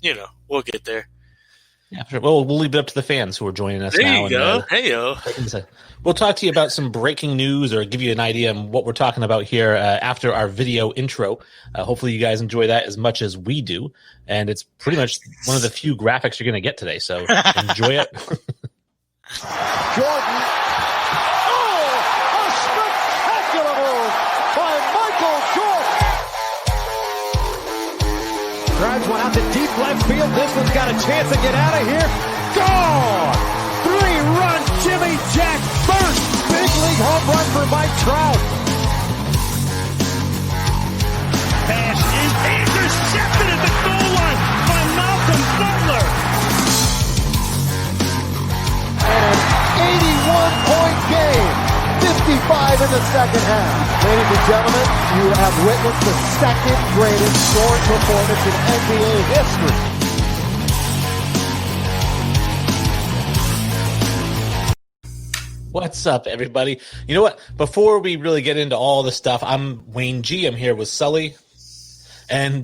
but we'll get there. Yeah, sure. Well, we'll leave it up to the fans who are joining us there now. You go. Hey, yo. We'll talk to you about some breaking news or give you an idea on what we're talking about here after our video intro. Hopefully you guys enjoy that as much as we do. And it's pretty much one of the few graphics you're going to get today. So enjoy it. Jordan. Oh, a spectacular move by Michael Jordan. Drives one out to deep left field. This one's got a chance to get out of here. Gone! 3-run Jimmy Jack first. Big league home run for Mike Trout. Pass is intercepted at the goal line by Malcolm Butler. And an 81-point game. 55 in the second half. Ladies and gentlemen, you have witnessed the second greatest scoring performance in NBA history. What's up, everybody? You know what? Before we really get into all the stuff, I'm Wayne G. I'm here with Sully. And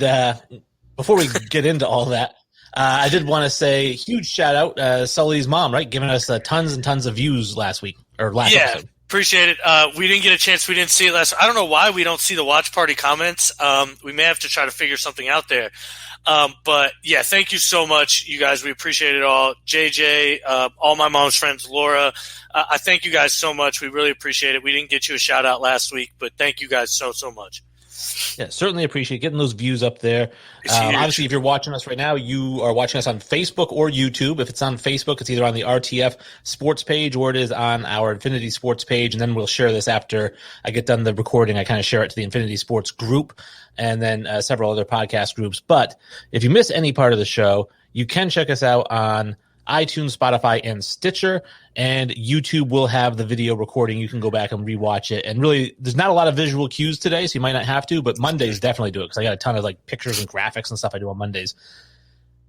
before we get into all that, I did want to say huge shout out Sully's mom, right? Giving us tons and tons of views last week or last episode. Appreciate it. We didn't get a chance. We didn't see it last. I don't know why we don't see the watch party comments. We may have to try to figure something out there. But yeah, thank you so much, you guys. We appreciate it all. JJ, all my mom's friends, Laura. I thank you guys so much. We really appreciate it. We didn't get you a shout out last week, but thank you guys so much. Yeah, certainly appreciate getting those views up there. Obviously, if you're watching us right now, you are watching us on Facebook or YouTube. If it's on Facebook, it's either on the RTF Sports page or it is on our Infinity Sports page. And then we'll share this after I get done the recording. I kind of share it to the Infinity Sports group and then several other podcast groups. But if you miss any part of the show, you can check us out on iTunes, Spotify, and Stitcher, and YouTube will have the video recording. You can go back and rewatch it. And really, there's not a lot of visual cues today, so you might not have to, but Mondays definitely do it because I got a ton of like pictures and graphics and stuff I do on Mondays.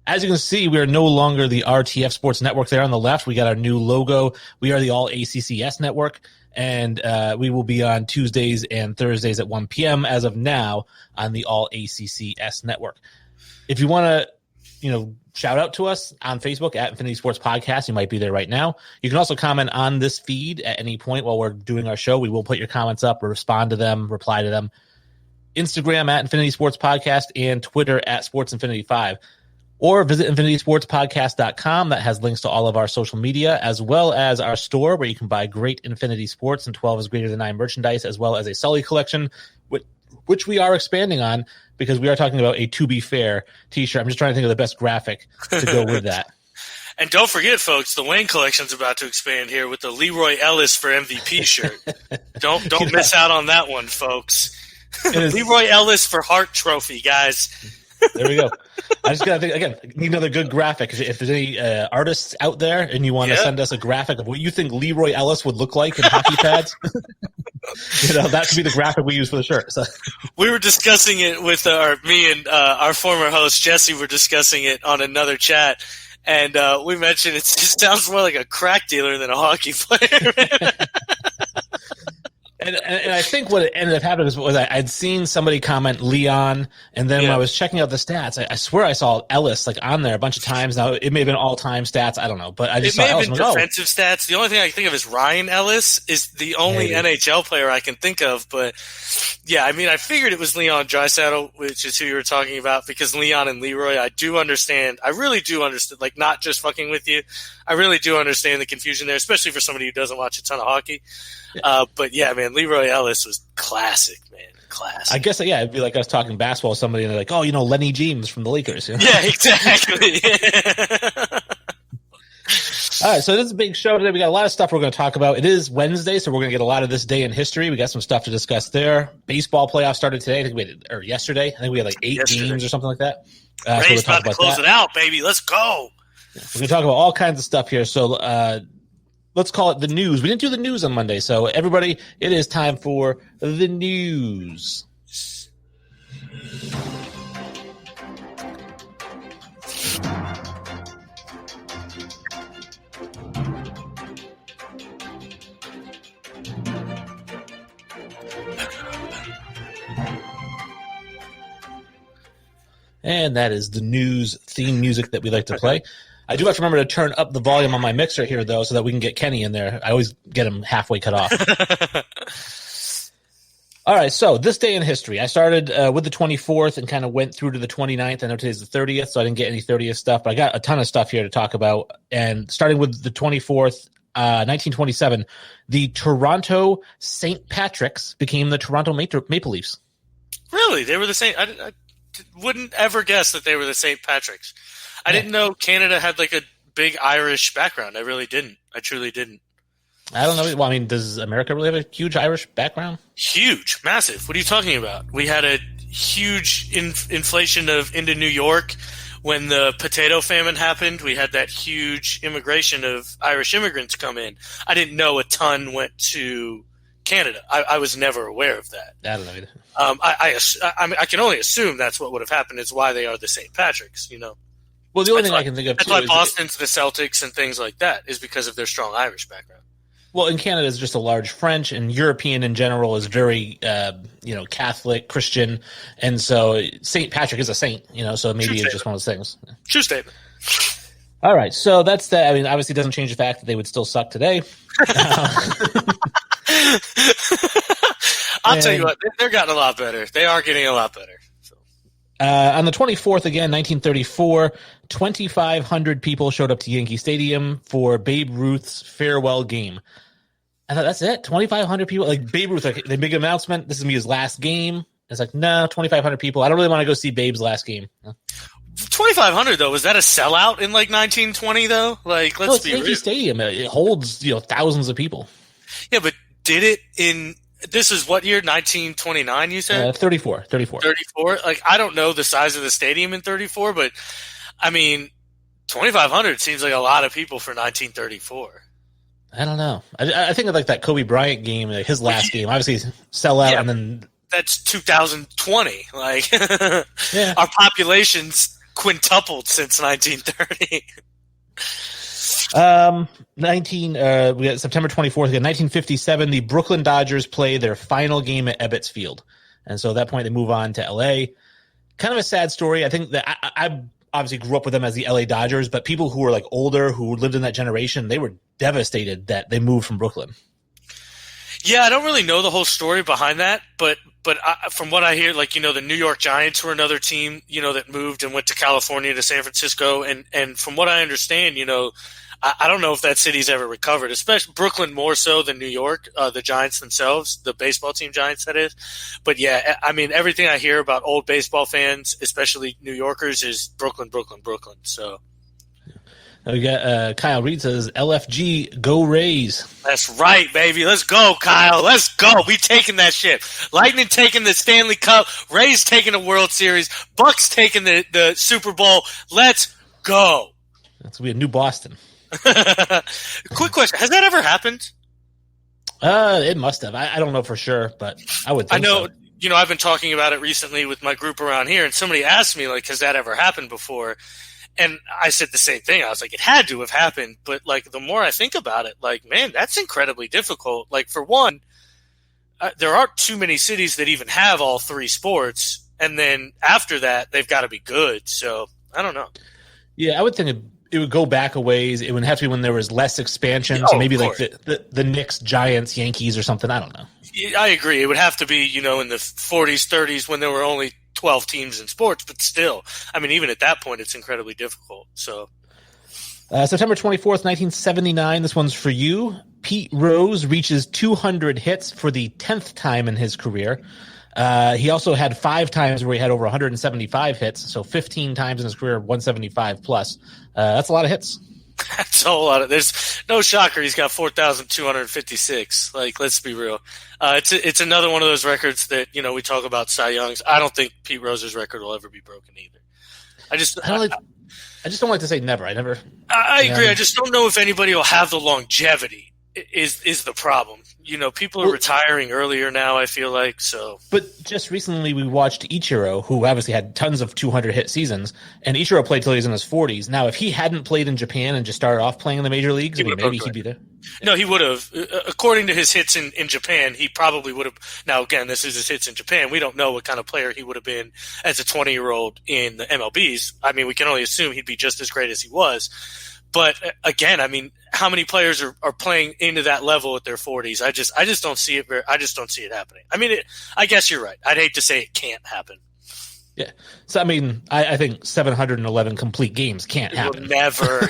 As you can see, we are no longer the RTF Sports Network there on the left. We got our new logo. We are the All ACCS Network, and we will be on Tuesdays and Thursdays at 1 p.m. as of now on the All ACCS Network. If you want to, shout out to us on Facebook at Infinity Sports Podcast. You might be there right now. You can also comment on this feed at any point while we're doing our show. We will put your comments up or respond to them, reply to them. Instagram at Infinity Sports Podcast and Twitter at Sports Infinity 5. Or visit infinitysportspodcast.com. That has links to all of our social media, as well as our store where you can buy great Infinity Sports and 12 is greater than 9 merchandise, as well as a Sully collection, which we are expanding on because we are talking about a To Be Fair t-shirt. I'm just trying to think of the best graphic to go with that. And don't forget, folks, the Wayne collection's about to expand here with the Leroy Ellis for MVP shirt. Don't miss out on that one, folks. Leroy Ellis for Hart Trophy, guys. There we go. I just got to think, again, need another good graphic. If there's any artists out there and you want to send us a graphic of what you think Leroy Ellis would look like in hockey pads, that could be the graphic we use for the shirt. So. We were discussing it with me and our former host, Jesse, were discussing it on another chat. And we mentioned it sounds more like a crack dealer than a hockey player. And I think what it ended up happening was I'd seen somebody comment Leon, and then when I was checking out the stats, I swear I saw Ellis on there a bunch of times. Now it may have been all-time stats, I don't know, but I just saw Ellis. It may have been defensive stats. The only thing I can think of is Ryan Ellis is the only NHL player I can think of. But yeah, I mean, I figured it was Leon Draisaitl, which is who you were talking about, because Leon and Leroy, I really do understand, like, not just fucking with you. I really do understand the confusion there, especially for somebody who doesn't watch a ton of hockey. But yeah, man, Leroy Ellis was classic, man. Classic. I guess, it'd be like us talking basketball with somebody and they're like, oh, Lenny James from the Lakers. Yeah, exactly. All right, so this is a big show today. We got a lot of stuff we're going to talk about. It is Wednesday, so we're going to get a lot of this day in history. We got some stuff to discuss there. Baseball playoffs started today. Or yesterday. I think we had 8 games or something like that. Ray's about to close it out, baby. Let's go. We're going to talk about all kinds of stuff here. So let's call it the news. We didn't do the news on Monday, so everybody, it is time for the news. And that is the news theme music that we like to play. I do have to remember to turn up the volume on my mixer here, though, so that we can get Kenny in there. I always get him halfway cut off. All right, so this day in history. I started with the 24th and kind of went through to the 29th. I know today's the 30th, so I didn't get any 30th stuff, but I got a ton of stuff here to talk about. And starting with the 24th, 1927, the Toronto St. Patrick's became the Toronto Maple Leafs. Really? They were the same? I wouldn't ever guess that they were the St. Patrick's. I didn't know Canada had like a big Irish background. I really didn't. I truly didn't. I don't know. Well, I mean, does America really have a huge Irish background? Huge, massive. What are you talking about? We had a huge inflation into New York when the potato famine happened. We had that huge immigration of Irish immigrants come in. I didn't know a ton went to Canada. I was never aware of that. I don't know either. I can only assume that's what would have happened. It's why they are the St. Patrick's, you know. Well, the only thing I can think of, that's why Boston's the Celtics and things like that is because of their strong Irish background. Well, in Canada is just a large French, and European in general is very, Catholic, Christian, and so St. Patrick is a saint, so maybe it's just one of those things. True statement. All right, so that's that. I mean, obviously it doesn't change the fact that they would still suck today. I'll tell you what, they're getting a lot better. They are getting a lot better. So. On the 24th, again, 1934, 2,500 people showed up to Yankee Stadium for Babe Ruth's farewell game. I thought, that's it? 2,500 people? Like, Babe Ruth, like, the big announcement, this is going to be his last game. It's like, no, 2,500 people. I don't really want to go see Babe's last game. 2,500, though, was that a sellout in, 1920, though? Like, let's be real. Yankee Stadium. It holds, thousands of people. Yeah, but did it in... This is what year? 1929, you said? 34. 34. Like, I don't know the size of the stadium in 34, but, I mean, 2,500 seems like a lot of people for 1934. I don't know. I think of, that Kobe Bryant game, his last game. Obviously, sell out, and then... That's 2020. Like, Our population's quintupled since 1930. We got September 24th. We got 1957. The Brooklyn Dodgers play their final game at Ebbets Field, and so at that point they move on to L.A. Kind of a sad story. I think that I obviously grew up with them as the L.A. Dodgers, but people who were older, who lived in that generation, they were devastated that they moved from Brooklyn. Yeah, I don't really know the whole story behind that, but from what I hear, the New York Giants were another team, that moved and went to California to San Francisco, and from what I understand, I don't know if that city's ever recovered, especially Brooklyn more so than New York, the Giants themselves, the baseball team Giants, that is. But yeah, I mean, everything I hear about old baseball fans, especially New Yorkers, is Brooklyn, Brooklyn, Brooklyn. So. We got Kyle Reed says, LFG, go Rays. That's right, baby. Let's go, Kyle. Let's go. We taking that shit. Lightning taking the Stanley Cup. Rays taking the World Series. Bucks taking the Super Bowl. Let's go. That's going to be a new Boston. Quick question. Has that ever happened? It must have. I don't know for sure, but I would think so. I've been talking about it recently with my group around here, and somebody asked me, has that ever happened before? And I said the same thing. I was like, it had to have happened. But, the more I think about it, man, that's incredibly difficult. For one, there aren't too many cities that even have all three sports. And then after that, they've got to be good. So, I don't know. Yeah, I would think it would go back a ways. It would have to be when there was less expansion. So maybe the Knicks, Giants, Yankees or something. I don't know. I agree. It would have to be, in the 40s, 30s when there were only 12 teams in sports, but still, I mean, even at that point, it's incredibly difficult. So, September 24th, 1979. This one's for you. Pete Rose reaches 200 hits for the 10th time in his career. He also had 5 times where he had over 175 hits, so 15 times in his career, 175 plus. That's a lot of hits. That's a whole lot of. There's no shocker. He's got 4,256. Let's be real. It's another one of those records that we talk about Cy Young's. I don't think Pete Rose's record will ever be broken either. I just don't like to say never. I agree. I just don't know if anybody will have the longevity is the problem. People are retiring earlier now, I feel like, so. But just recently we watched Ichiro, who obviously had tons of 200 hit seasons, and Ichiro played till he was in his 40s. Now, if he hadn't played in Japan and just started off playing in the major leagues, maybe he'd be there. No, he would have. According to his hits in Japan, he probably would have. Now, again, this is his hits in Japan. We don't know what kind of player he would have been as a 20-year-old in the MLBs. I mean, we can only assume he'd be just as great as he was. But again, I mean, how many players are playing into that level at their 40s? I just don't see it. I just don't see it happening. I mean, I guess you're right. I'd hate to say it can't happen. Yeah. So, I mean, I think 711 complete games can't happen. Will never.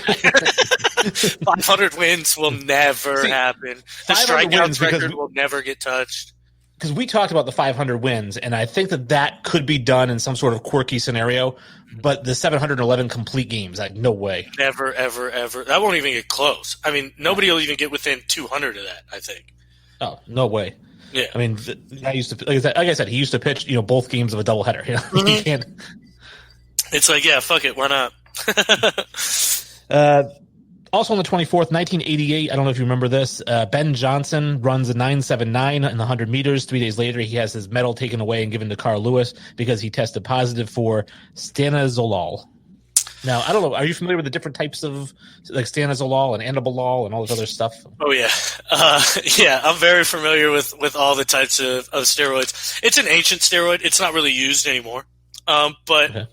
500 wins will never happen. The strikeouts record will never get touched. Because we talked about the 500 wins, and I think that could be done in some sort of quirky scenario, but the 711 complete games, like, no way. Never, ever, ever. That won't even get close. I mean, nobody will even get within 200 of that, I think. Oh, no way. Yeah. I mean, I used to, like I said, he used to pitch, both games of a doubleheader. Mm-hmm. He can't. It's like, yeah, fuck it, why not? Also on the 24th, 1988, I don't know if you remember this, Ben Johnson runs a 9.79 in the 100 meters. 3 days later, he has his medal taken away and given to Carl Lewis because he tested positive for stanozolol. Now, I don't know, are you familiar with the different types of, like, stanozolol and anabolol and all this other stuff? Oh, yeah. Yeah, I'm very familiar with all the types of steroids. It's an ancient steroid. It's not really used anymore. But, okay.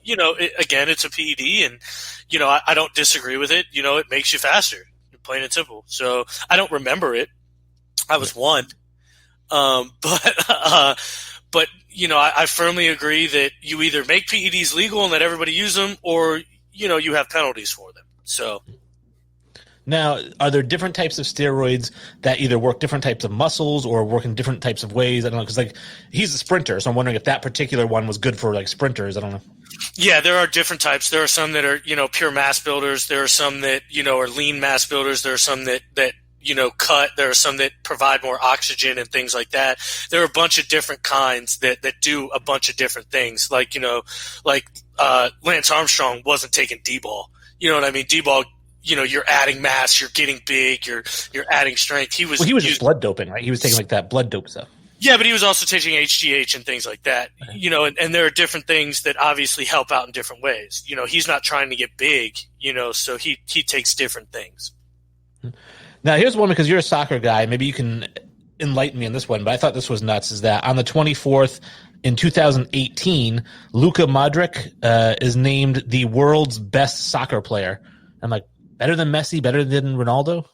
Again, it's a PED, and, I don't disagree with it. It makes you faster, plain and simple. So I don't remember it. I was one. But I firmly agree that you either make PEDs legal and let everybody use them, or, you have penalties for them. So. Now, are there different types of steroids that either work different types of muscles or work in different types of ways? I don't know, because, like, he's a sprinter, so I'm wondering if that particular one was good for, like, sprinters. I don't know. Yeah, there are different types. There are some that are, pure mass builders. There are some that, are lean mass builders. There are some that cut. There are some that provide more oxygen and things like that. There are a bunch of different kinds that do a bunch of different things. Like, Lance Armstrong wasn't taking D-ball. You know what I mean? D-ball, you're adding mass, you're getting big, you're adding strength. He was just blood doping, right? He was taking like that blood dope stuff. Yeah, but he was also taking HGH and things like that. And there are different things that obviously help out in different ways. He's not trying to get big, so he takes different things. Now, here's one, because you're a soccer guy. Maybe you can enlighten me on this one, but I thought this was nuts, is that on the 24th in 2018, Luka Modric is named the world's best soccer player. I'm like, better than Messi, better than Ronaldo?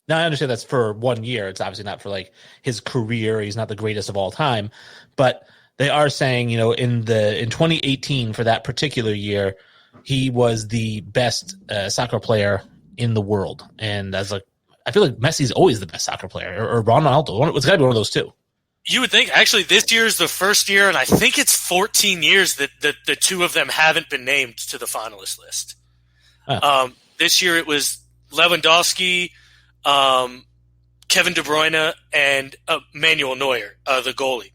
Now, I understand that's for 1 year. It's obviously not for, like, his career. He's not the greatest of all time. But they are saying, in 2018, for that particular year, he was the best soccer player in the world. And I feel like Messi's always the best soccer player, or Ronaldo. It's got to be one of those two. You would think. Actually, this year is the first year, and I think it's 14 years that the two of them haven't been named to the finalist list. Oh. This year it was Lewandowski, Kevin De Bruyne, and Manuel Neuer, the goalie.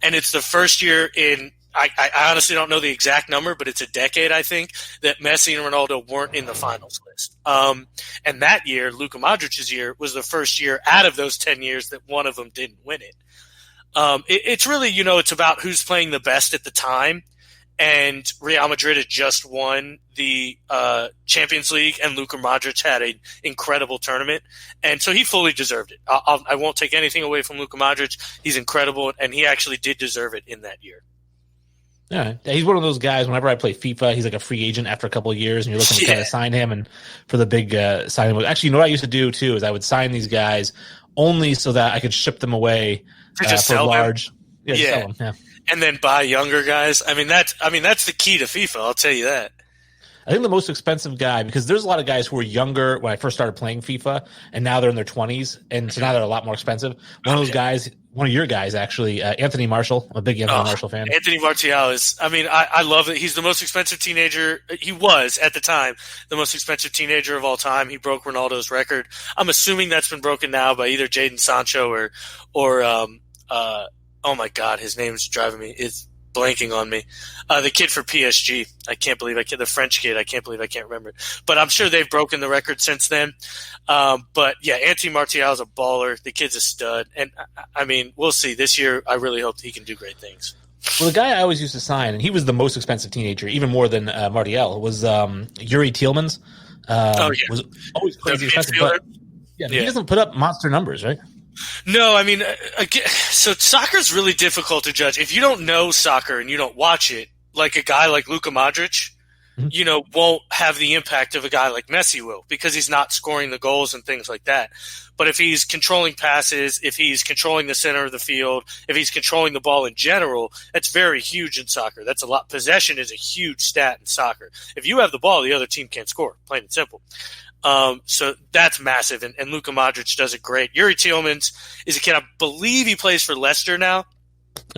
And it's the first year in, I honestly don't know the exact number, but it's a decade, I think, that Messi and Ronaldo weren't in the finals list. And that year, Luka Modric's year, was the first year out of those 10 years that one of them didn't win it. It's really, it's about who's playing the best at the time. And Real Madrid had just won the Champions League, and Luka Modric had an incredible tournament. And so he fully deserved it. I won't take anything away from Luka Modric. He's incredible, and he actually did deserve it in that year. Yeah, he's one of those guys, whenever I play FIFA, he's like a free agent after a couple of years, and you're looking to kind of sign him and for the big signing. Actually, what I used to do, too, is I would sign these guys only so that I could ship them away for large. Yeah, sell them, yeah. And then buy younger guys. I mean, that's the key to FIFA, I'll tell you that. I think the most expensive guy, because there's a lot of guys who were younger when I first started playing FIFA, and now they're in their 20s, and so now they're a lot more expensive. One of those guys, one of your guys, actually, Anthony Marshall. I'm a big Anthony Marshall fan. Anthony Martial is, I love it. He's the most expensive teenager. He was, at the time, the most expensive teenager of all time. He broke Ronaldo's record. I'm assuming that's been broken now by either Jadon Sancho or oh my God, his name's driving me. It's blanking on me. The kid for PSG. The French kid. I can't believe I can't remember. But I'm sure they've broken the record since then. But yeah, Anthony Martial is a baller. The kid's a stud. And I mean, we'll see. This year, I really hope he can do great things. Well, the guy I always used to sign, and he was the most expensive teenager, even more than Martial, was Yuri Tielemans. Was always crazy expensive. But he doesn't put up monster numbers, right? No, I mean, again, so soccer's really difficult to judge. If you don't know soccer and you don't watch it, like a guy like Luka Modric, won't have the impact of a guy like Messi will, because he's not scoring the goals and things like that. But if he's controlling passes, if he's controlling the center of the field, if he's controlling the ball in general, that's very huge in soccer. That's a lot. Possession is a huge stat in soccer. If you have the ball, the other team can't score, plain and simple. So that's massive, and Luka Modric does it great. Yuri Tielemans is a kid, I believe he plays for Leicester now.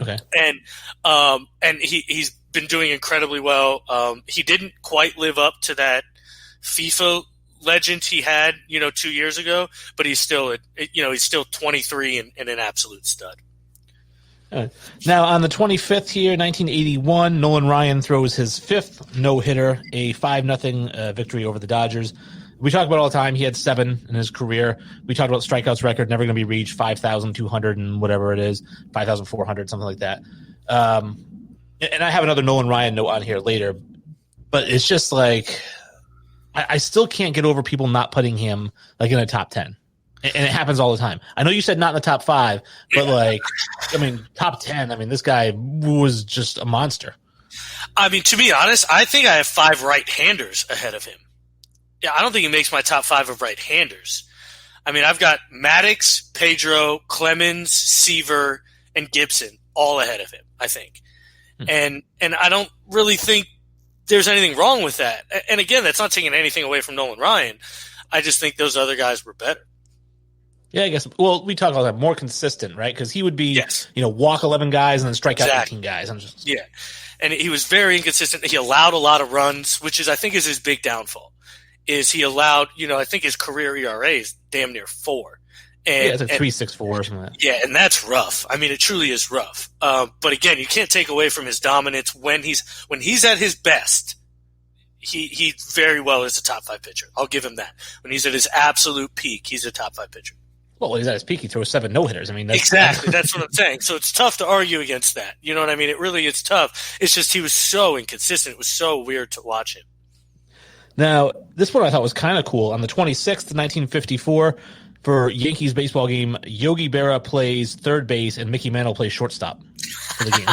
Okay. And he's been doing incredibly well. He didn't quite live up to that FIFA legend he had, 2 years ago, but he's still, he's still 23 and an absolute stud. Now, on the 25th here, 1981, Nolan Ryan throws his fifth no-hitter, a 5-0 victory over the Dodgers. We talk about it all the time. He had 7 in his career. We talked about strikeouts record, never going to be reached, 5,200 and whatever it is, 5,400, something like that. And I have another Nolan Ryan note on here later, but it's just like I still can't get over people not putting him like in a top 10. And it happens all the time. I know you said not in the top 5, but top 10. This guy was just a monster. To be honest, I think I have 5 right-handers ahead of him. Yeah, I don't think he makes my top 5 of right-handers. I've got Maddox, Pedro, Clemens, Seaver, and Gibson all ahead of him, I think. And I don't really think there's anything wrong with that. And again, that's not taking anything away from Nolan Ryan. I just think those other guys were better. Yeah, I guess. Well, we talk about that, more consistent, right? Because he would be, walk 11 guys and then strike out 18 guys. Yeah, and he was very inconsistent. He allowed a lot of runs, which I think is his big downfall. Is he allowed? I think his career ERA is damn near 4. And, it's like 3.64 or something like that. Yeah, and that's rough. It truly is rough. But again, you can't take away from his dominance when he's at his best. He very well is a top 5 pitcher. I'll give him that. When he's at his absolute peak, he's a top 5 pitcher. Well, he's at his peak. He throws 7 no-hitters. Exactly. That's what I'm saying. So it's tough to argue against that. You know what I mean? It really is tough. It's just he was so inconsistent. It was so weird to watch him. Now, this one I thought was kind of cool. On the 26th, 1954, for Yankees baseball game, Yogi Berra plays third base and Mickey Mantle plays shortstop for the game.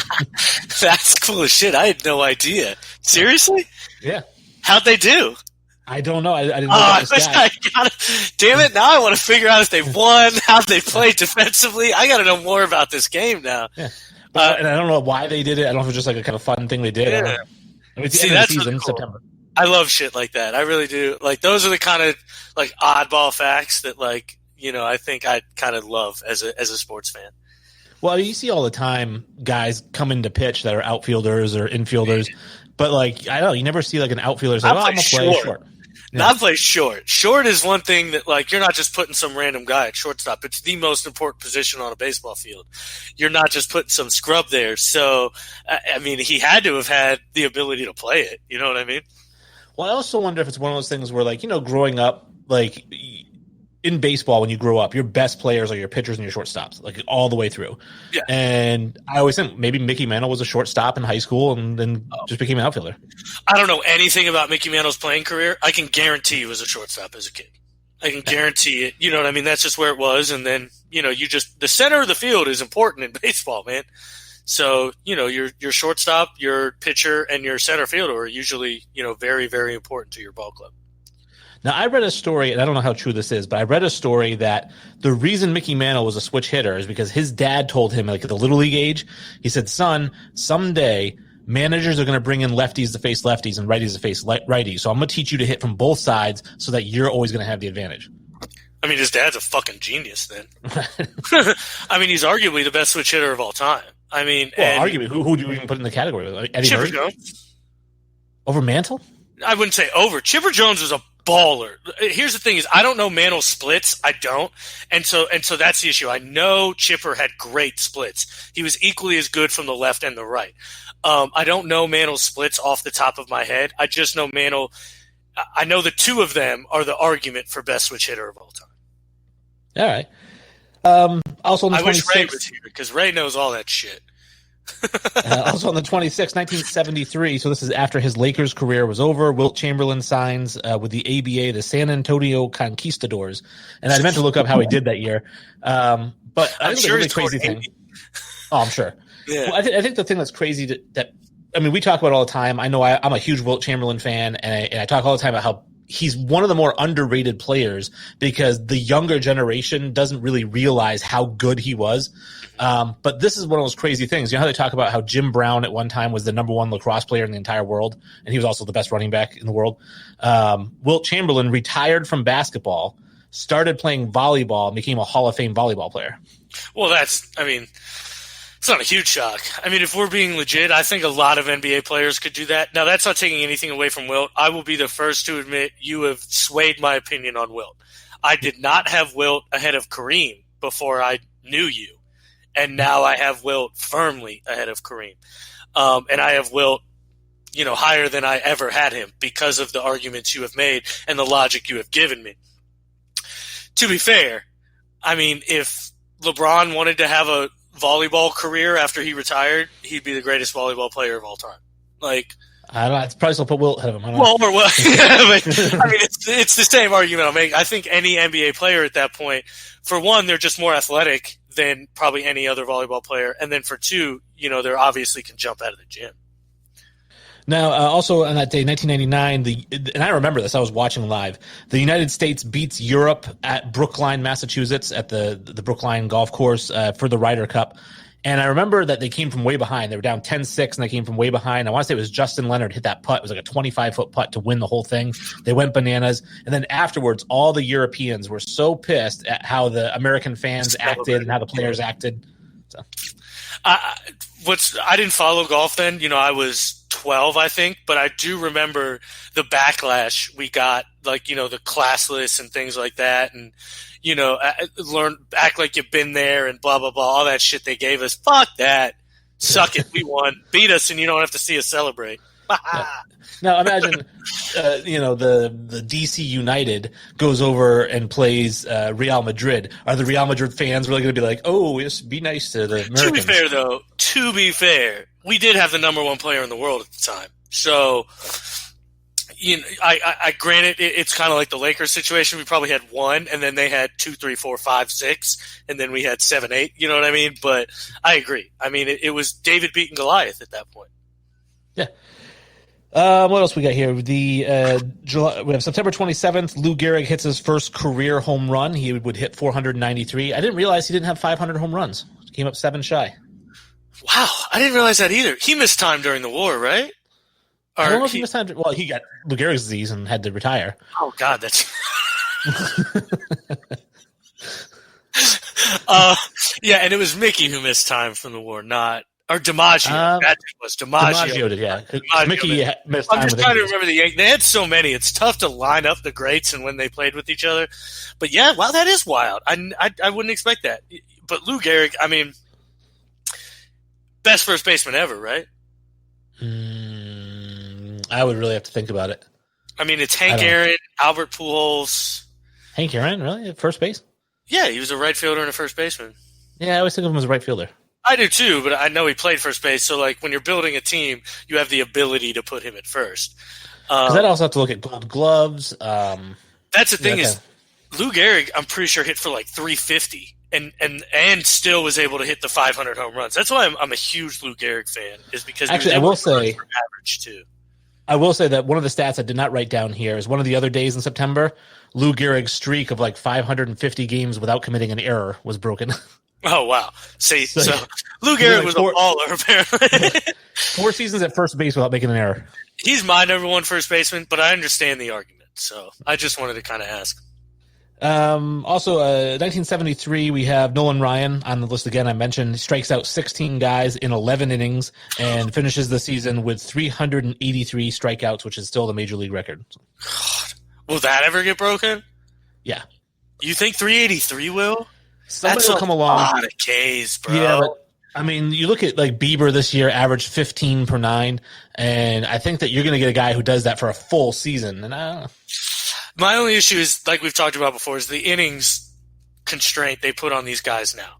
That's cool as shit. I had no idea. Seriously? Yeah. How'd they do? I don't know. I didn't know damn it. Now I want to figure out if they won, how they played defensively. I got to know more about this game now. Yeah. And I don't know why they did it. I don't know if it was just like a kind of fun thing they did. Yeah. It's the end of the season, really cool. September. I love shit like that. I really do. Those are the kind of oddball facts that I think I kind of love as a sports fan. Well, you see all the time guys come in to pitch that are outfielders or infielders, but I don't know, you never see an outfielder say, I'm going to play short. Yeah. Not play short. Short is one thing that you're not just putting some random guy at shortstop. It's the most important position on a baseball field. You're not just putting some scrub there. So, he had to have had the ability to play it. You know what I mean? Well, I also wonder if it's one of those things where, growing up, in baseball, when you grow up, your best players are your pitchers and your shortstops, all the way through. Yeah. And I always think maybe Mickey Mantle was a shortstop in high school and then just became an outfielder. I don't know anything about Mickey Mantle's playing career. I can guarantee he was a shortstop as a kid. I can guarantee it. You know what I mean? That's just where it was. And then, the center of the field is important in baseball, man. So, your shortstop, your pitcher, and your center fielder are usually, very, very important to your ball club. Now, I read a story, and I don't know how true this is, but I read a story that the reason Mickey Mantle was a switch hitter is because his dad told him, at the Little League age, he said, son, someday managers are going to bring in lefties to face lefties and righties to face righties. So I'm going to teach you to hit from both sides so that you're always going to have the advantage. His dad's a fucking genius then. He's arguably the best switch hitter of all time. Arguably, who do you even put in the category? Eddie Chipper Murray? Jones. Over Mantle? I wouldn't say over. Chipper Jones was a baller. Here's the thing: is I don't know Mantle splits. I don't, and so that's the issue. I know Chipper had great splits. He was equally as good from the left and the right. I don't know Mantle splits off the top of my head. I just know Mantle. I know the two of them are the argument for best switch hitter of all time. All right. Also on the 26th, wish Ray was here because Ray knows all that shit. Also on the 26th, 1973, so this is after his Lakers career was over, Wilt Chamberlain signs with the ABA, the San Antonio Conquistadors. And I meant to look up how he did that year. But I think it's a really crazy thing. Oh, I'm sure. Yeah. Well, I think the thing that's crazy that I mean, we talk about it all the time. I know I'm a huge Wilt Chamberlain fan, and I talk all the time about how he's one of the more underrated players because the younger generation doesn't really realize how good he was. But this is one of those crazy things. You know how they talk about how Jim Brown at one time was the number one lacrosse player in the entire world, and he was also the best running back in the world. Wilt Chamberlain retired from basketball, started playing volleyball, and became a Hall of Fame volleyball player. Well, it's not a huge shock. I mean, if we're being legit, I think a lot of NBA players could do that. Now, that's not taking anything away from Wilt. I will be the first to admit you have swayed my opinion on Wilt. I did not have Wilt ahead of Kareem before I knew you. And now I have Wilt firmly ahead of Kareem. And I have Wilt, higher than I ever had him because of the arguments you have made and the logic you have given me. To be fair, I mean, if LeBron wanted to have a volleyball career after he retired, he'd be the greatest volleyball player of all time. Like, I don't know. I'd probably still put Wilt ahead of him. Yeah, but, I mean, it's the same argument I'll make. I think any NBA player at that point, for one, they're just more athletic than probably any other volleyball player, and then for two, they obviously can jump out of the gym. Now, also on that day, 1999, and I remember this, I was watching live, the United States beats Europe at Brookline, Massachusetts, at the Brookline golf course for the Ryder Cup. And I remember that they came from way behind. They were down 10-6, and they came from way behind. I want to say it was Justin Leonard hit that putt. It was like a 25-foot putt to win the whole thing. They went bananas. And then afterwards, all the Europeans were so pissed at how the American fans acted and how the players acted. So. I didn't follow golf then. I was 12, I think, but I do remember the backlash we got, like, the classless and things like that, and act like you've been there and blah blah blah, all that shit they gave us. Fuck that. Suck it. We won. Beat us, and you don't have to see us celebrate. Now imagine, the DC United goes over and plays Real Madrid. Are the Real Madrid fans really going to be like, "Oh, just be nice to the Americans"? To be fair, we did have the number one player in the world at the time. So, I granted it's kind of like the Lakers situation. We probably had one, and then they had 2, 3, 4, 5, 6, and then we had 7, 8. You know what I mean? But I agree. I mean, it was David beating Goliath at that point. Yeah. What else we got here? We have September 27th. Lou Gehrig hits his first career home run. He would hit 493. I didn't realize he didn't have 500 home runs. He came up 7 shy. Wow, I didn't realize that either. He missed time during the war, right? I don't know if he missed time. Well, he got Lou Gehrig's disease and had to retire. Oh God, that's. Yeah, and it was Mickey who missed time from the war, not. Or DiMaggio. That was DiMaggio. DiMaggio did, yeah. Mickey missed time. I'm just trying to remember the Yankees. They had so many. It's tough to line up the greats and when they played with each other. But yeah, wow, that is wild. I wouldn't expect that. But Lou Gehrig, I mean, best first baseman ever, right? I would really have to think about it. I mean, it's Hank Aaron, Albert Pujols. Hank Aaron, really? At first base? Yeah, he was a right fielder and a first baseman. Yeah, I always think of him as a right fielder. I do too, but I know he played first base. So, like, when you're building a team, you have the ability to put him at first. Because I'd also have to look at Gold Gloves. That's the thing is, Lou Gehrig, I'm pretty sure hit for like 350, and still was able to hit the 500 home runs. That's why I'm a huge Lou Gehrig fan. Is because actually, I will say average too. I will say that one of the stats I did not write down here is one of the other days in September, Lou Gehrig's streak of like 550 games without committing an error was broken. Oh, wow. See, so Lou Gehrig was a baller, apparently. 4 seasons at first base without making an error. He's my number one first baseman, but I understand the argument. So I just wanted to kind of ask. Also, 1973, we have Nolan Ryan on the list again. I mentioned he strikes out 16 guys in 11 innings and finishes the season with 383 strikeouts, which is still the major league record. God. Will that ever get broken? Yeah. You think 383 will? Somebody will come along. That's a lot of Ks, bro. Yeah, but I mean, you look at like Bieber this year, averaged 15 per 9, and I think that you're going to get a guy who does that for a full season. And I don't know. My only issue is, like we've talked about before, is the innings constraint they put on these guys now.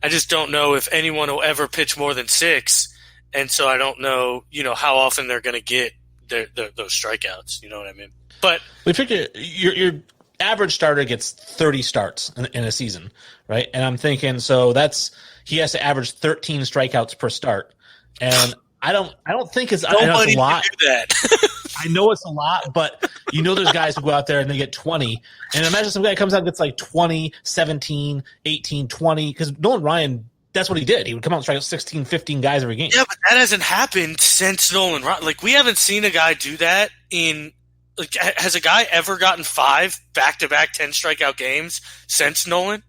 I just don't know if anyone will ever pitch more than 6, and so I don't know, how often they're going to get those strikeouts. You know what I mean? But we figure your average starter gets 30 starts in a season, right? And I'm thinking, so he has to average 13 strikeouts per start, and I don't think it's a lot. Do that. I know it's a lot, but there's guys who go out there and they get 20. And imagine some guy comes out and gets like 20, 17, 18, 20. Because Nolan Ryan, that's what he did. He would come out and strike out 16, 15 guys every game. Yeah, but that hasn't happened since Nolan Ryan. Like, we haven't seen a guy do that in – like, has a guy ever gotten 5 back-to-back 10-strikeout games since Nolan?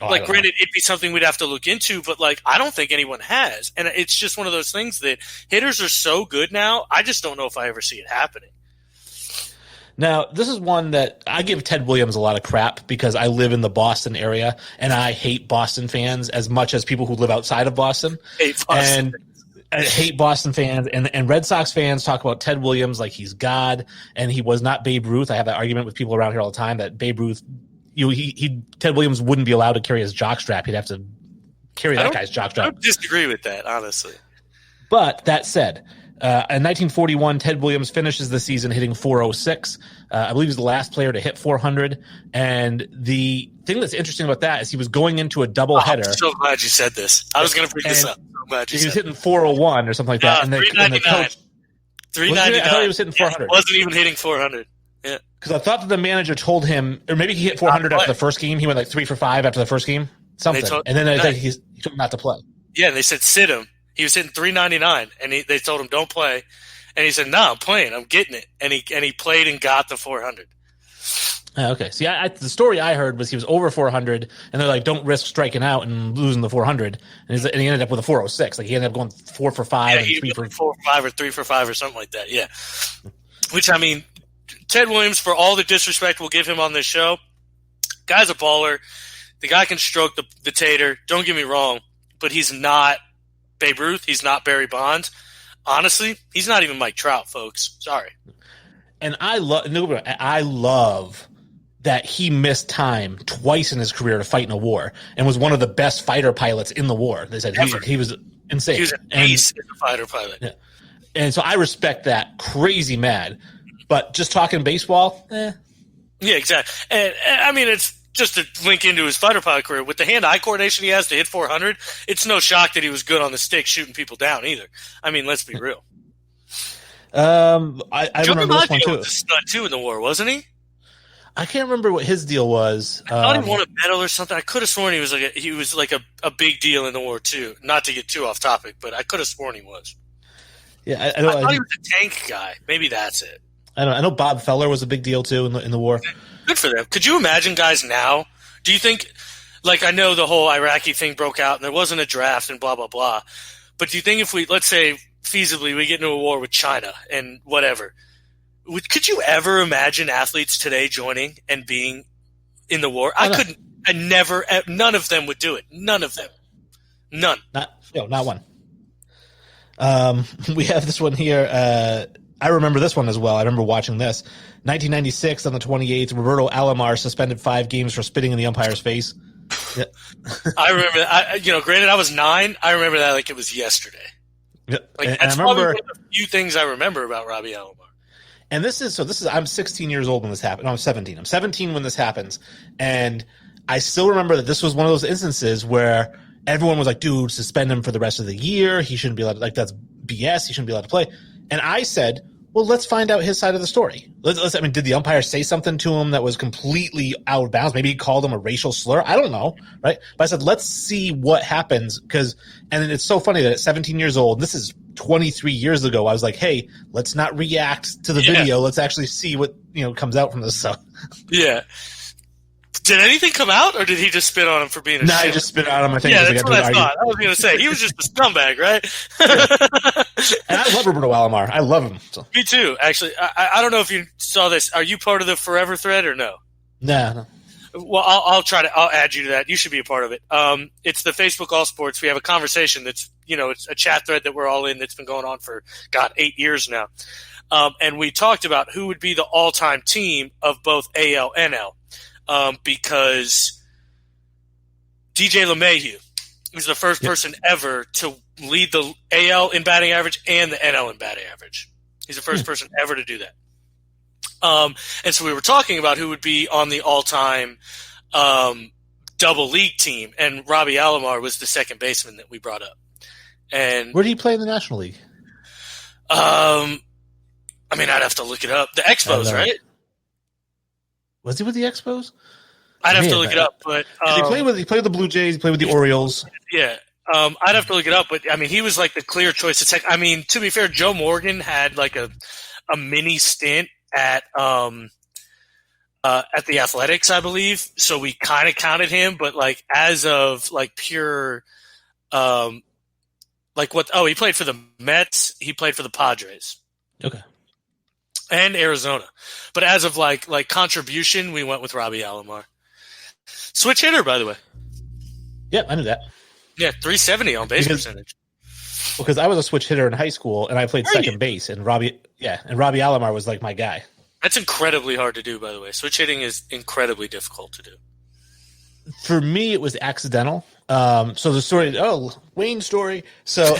Like, granted, it'd be something we'd have to look into, but, like, I don't think anyone has. And it's just one of those things that hitters are so good now, I just don't know if I ever see it happening. Now, this is one that I give Ted Williams a lot of crap because I live in the Boston area, and I hate Boston fans as much as people who live outside of Boston. And I hate Boston fans, and Red Sox fans talk about Ted Williams like he's God, and he was not Babe Ruth. I have that argument with people around here all the time that Babe Ruth – Ted Williams wouldn't be allowed to carry his jockstrap. He'd have to carry that guy's jockstrap. I don't disagree with that, honestly. But that said, in 1941, Ted Williams finishes the season hitting 406. I believe he's the last player to hit 400. And the thing that's interesting about that is he was going into a doubleheader. I'm so glad you said this. I was going to bring this up. I'm glad you said he was hitting 401 or something like that. And 399. 399. I thought he was hitting 400. He wasn't even hitting 400. Yeah. Because I thought that the manager told him, or maybe he hit 400 after the first game. He went like 3 for 5 after the first game. Something. And then he told him not to play. Yeah, and they said sit him. He was hitting 399, and they told him don't play. And he said, no, I'm playing. I'm getting it. And he played and got the 400. Okay. See, the story I heard was he was over 400, and they're like, don't risk striking out and losing the 400. And he ended up with a 406. Like, he ended up going 4 for 5 and 3 for 4 for 5 or 3 for 5 or something like that. Yeah. Which, I mean, Ted Williams, for all the disrespect we'll give him on this show, guy's a baller. The guy can stroke the tater. Don't get me wrong, but he's not Babe Ruth. He's not Barry Bonds. Honestly, he's not even Mike Trout, folks. Sorry. And I love that he missed time twice in his career to fight in a war and was one of the best fighter pilots in the war. They said he was insane. He was an ace as a fighter pilot. Yeah. And so I respect that crazy mad. But just talking baseball, Yeah, exactly. And I mean, it's just to link into his fighter pilot career. With the hand-eye coordination he has to hit 400, it's no shock that he was good on the stick shooting people down either. I mean, let's be real. I remember this one too. Was a stud too in the war, wasn't he? I can't remember what his deal was. I thought he won a medal or something. I could have sworn he was like a big deal in the war too. Not to get too off topic, but I could have sworn he was. Yeah, I thought he was a tank guy. Maybe that's it. I know Bob Feller was a big deal too in the war. Good for them. Could you imagine guys now? Do you think, like, I know the whole Iraqi thing broke out and there wasn't a draft and blah, blah, blah. But do you think if let's say feasibly we get into a war with China and whatever, could you ever imagine athletes today joining and being in the war? I couldn't. I never. None of them would do it. None of them. None. Not one. We have this one here. I remember this one as well. I remember watching this. 1996 on the 28th, Roberto Alomar suspended 5 games for spitting in the umpire's face. Yeah. I remember. Granted, I was 9. I remember that like it was yesterday. Yeah. Like, that's probably one of the few things I remember about Robbie Alomar. And this is I'm 16 years old when this happened. No, I'm 17. I'm 17 when this happens. And I still remember that this was one of those instances where everyone was like, dude, suspend him for the rest of the year. He shouldn't be allowed to, like, that's BS. He shouldn't be allowed to play. And I said, well, let's find out his side of the story. Did the umpire say something to him that was completely out of bounds? Maybe he called him a racial slur. I don't know, right? But I said, let's see what happens. And it's so funny that at 17 years old, this is 23 years ago, I was like, hey, let's not react to the video. Let's actually see what comes out from this stuff. Yeah. Did anything come out, or did he just spit on him for being a shit? He just spit on him. I think. Yeah, that's what I thought. I was going to say, he was just a scumbag, right? And I love Roberto Alomar. I love him. So. Me too, actually. I don't know if you saw this. Are you part of the Forever thread or no? No. Well, I'll add you to that. You should be a part of it. It's the Facebook All Sports. We have a conversation that's, it's a chat thread that we're all in that's been going on for, 8 years now. And we talked about who would be the all-time team of both AL and NL. Because DJ LeMahieu was the first person ever to lead the AL in batting average and the NL in batting average. He's the first person ever to do that. And so we were talking about who would be on the all-time double league team, and Robbie Alomar was the second baseman that we brought up. And where did he play in the National League? I'd have to look it up. The Expos, right? Was he with the Expos? I'd have to look it up, but he played with the Blue Jays. He played with the Orioles. Yeah, I'd have to look it up, but he was like the clear choice. To be fair, Joe Morgan had like a mini stint at the Athletics, I believe. So we kind of counted him, but like as of like pure, he played for the Mets. He played for the Padres. Okay. And Arizona. But as of like contribution, we went with Robbie Alomar. Switch hitter, by the way. Yeah, I knew that. Yeah, 370 on base percentage. Because I was a switch hitter in high school, and I played second base, and Robbie Alomar was like my guy. That's incredibly hard to do, by the way. Switch hitting is incredibly difficult to do. For me, it was accidental. So the story, Wayne's story. So,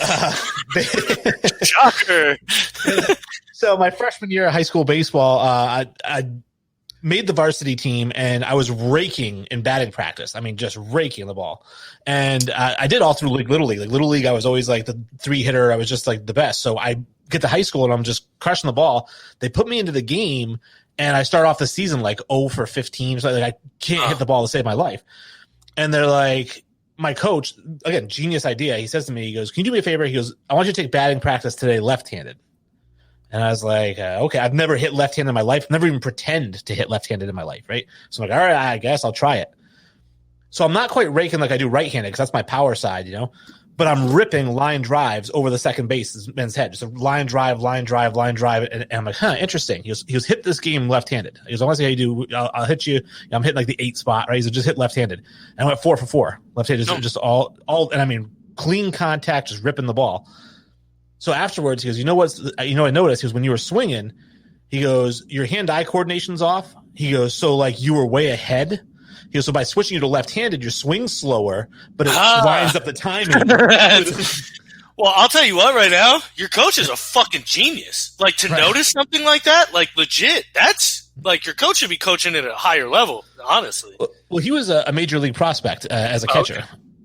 shocker. So my freshman year of high school baseball, I made the varsity team, and I was raking in batting practice. Just raking the ball. And I did all through Little League. Like Little League, I was always like the 3-hitter. I was just like the best. So I get to high school, and I'm just crushing the ball. They put me into the game, and I start off the season like 0 for 15. So like I can't hit the ball to save my life. And they're like, my coach, again, genius idea. He says to me, he goes, "Can you do me a favor?" He goes, "I want you to take batting practice today left-handed." And I was like, okay, I've never hit left-handed in my life. Never even pretend to hit left-handed in my life, right? So I'm like, all right, I guess I'll try it. So I'm not quite raking like I do right-handed because that's my power side, But I'm ripping line drives over the second baseman's head. Just a line drive. And I'm like, interesting. He goes, hit this game left-handed. He goes, I want to see how you do. I'll hit you. I'm hitting like the 8 spot, right? He said, just hit left-handed. And I went 4 for 4. Left-handed, just all, and clean contact, just ripping the ball. So afterwards, he goes, I noticed, he goes, when you were swinging, he goes, your hand-eye coordination's off. He goes, so like you were way ahead. He goes, so by switching you to left-handed, your swing's slower, but it winds up the timing. Well, I'll tell you what right now, your coach is a fucking genius. Like to notice something like that, like legit, that's like your coach should be coaching at a higher level, honestly. Well, he was a major league prospect as a catcher.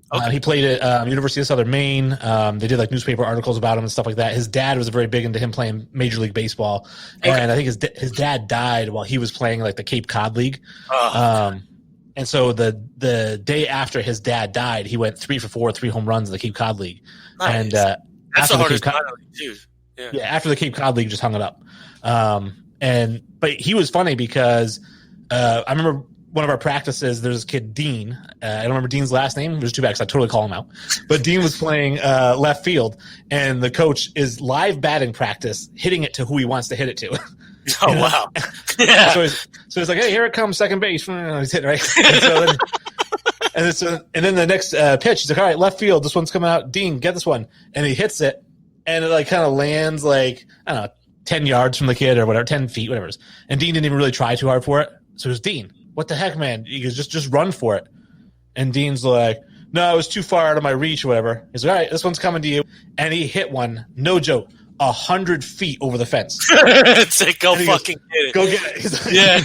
Okay. He played at University of Southern Maine. They did like newspaper articles about him and stuff like that. His dad was very big into him playing Major League Baseball, and I think his dad died while he was playing like the Cape Cod League. And so the day after his dad died, he went 3 for 4, 3 home runs in the Cape Cod League. Nice. And that's the hardest minor league too. Yeah, after the Cape Cod League, just hung it up. But he was funny because I remember one of our practices, there's this kid, Dean. I don't remember Dean's last name. It was too bad because I totally call him out. But Dean was playing left field, and the coach is live batting practice, hitting it to who he wants to hit it to. Oh, wow. Yeah. So he's like, hey, here it comes, second base. He's hitting right. And then the next pitch, he's like, all right, left field. This one's coming out. Dean, get this one. And he hits it, and it like kind of lands like, I don't know, 10 yards from the kid or whatever, 10 feet, whatever it is. And Dean didn't even really try too hard for it. So it was Dean. What the heck, man? He goes, just run for it. And Dean's like, no, it was too far out of my reach or whatever. He's like, all right, this one's coming to you. And he hit one, no joke, 100 feet over the fence. It's like, go fucking get it. Go get it. Yeah.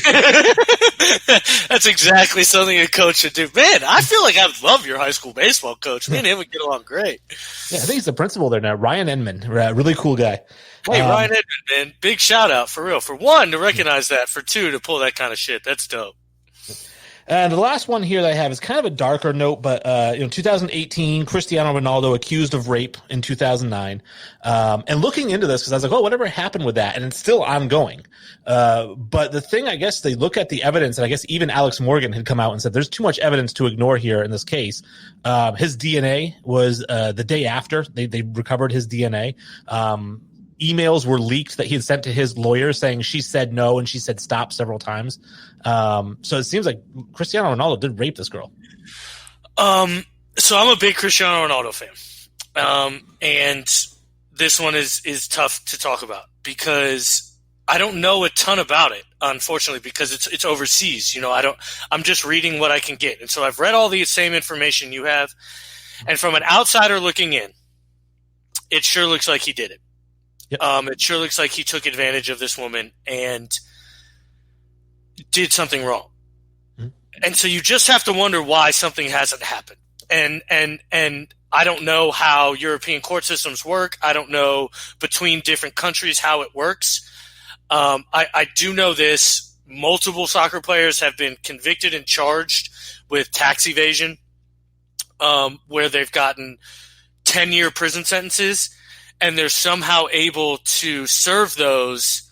That's exactly something a coach should do. Man, I feel like I love your high school baseball coach. Me and him would get along great. Yeah, I think he's the principal there now. Ryan Enman, really cool guy. Hey, Ryan Edmond, man, big shout out for real. For one, to recognize that. For two, to pull that kind of shit. That's dope. And the last one here that I have is kind of a darker note, but 2018, Cristiano Ronaldo accused of rape in 2009. And looking into this, because I was like, whatever happened with that? And it's still ongoing. But the thing, I guess, they look at the evidence, and I guess even Alex Morgan had come out and said there's too much evidence to ignore here in this case. His DNA was the day after they recovered his DNA. Emails were leaked that he had sent to his lawyer saying she said no and she said stop several times. So it seems like Cristiano Ronaldo did rape this girl. So I'm a big Cristiano Ronaldo fan. And this one is tough to talk about because I don't know a ton about it, unfortunately, because it's overseas. I'm just reading what I can get. And so I've read all the same information you have. And from an outsider looking in, it sure looks like he did it. Yep. It sure looks like he took advantage of this woman and did something wrong. Mm-hmm. And so you just have to wonder why something hasn't happened. And I don't know how European court systems work. I don't know between different countries how it works. I do know this. Multiple soccer players have been convicted and charged with tax evasion, where they've gotten 10-year prison sentences. And they're somehow able to serve those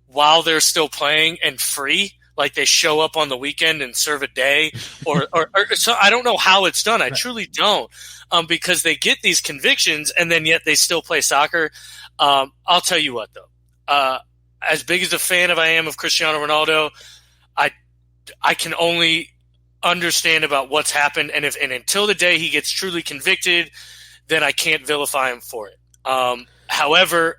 while they're still playing and free. Like they show up on the weekend and serve a day or so I don't know how it's done. I truly don't. Because they get these convictions and then yet they still play soccer. I'll tell you what though, as big as a fan I am of Cristiano Ronaldo, I can only understand about what's happened. And until the day he gets truly convicted, then I can't vilify him for it. However,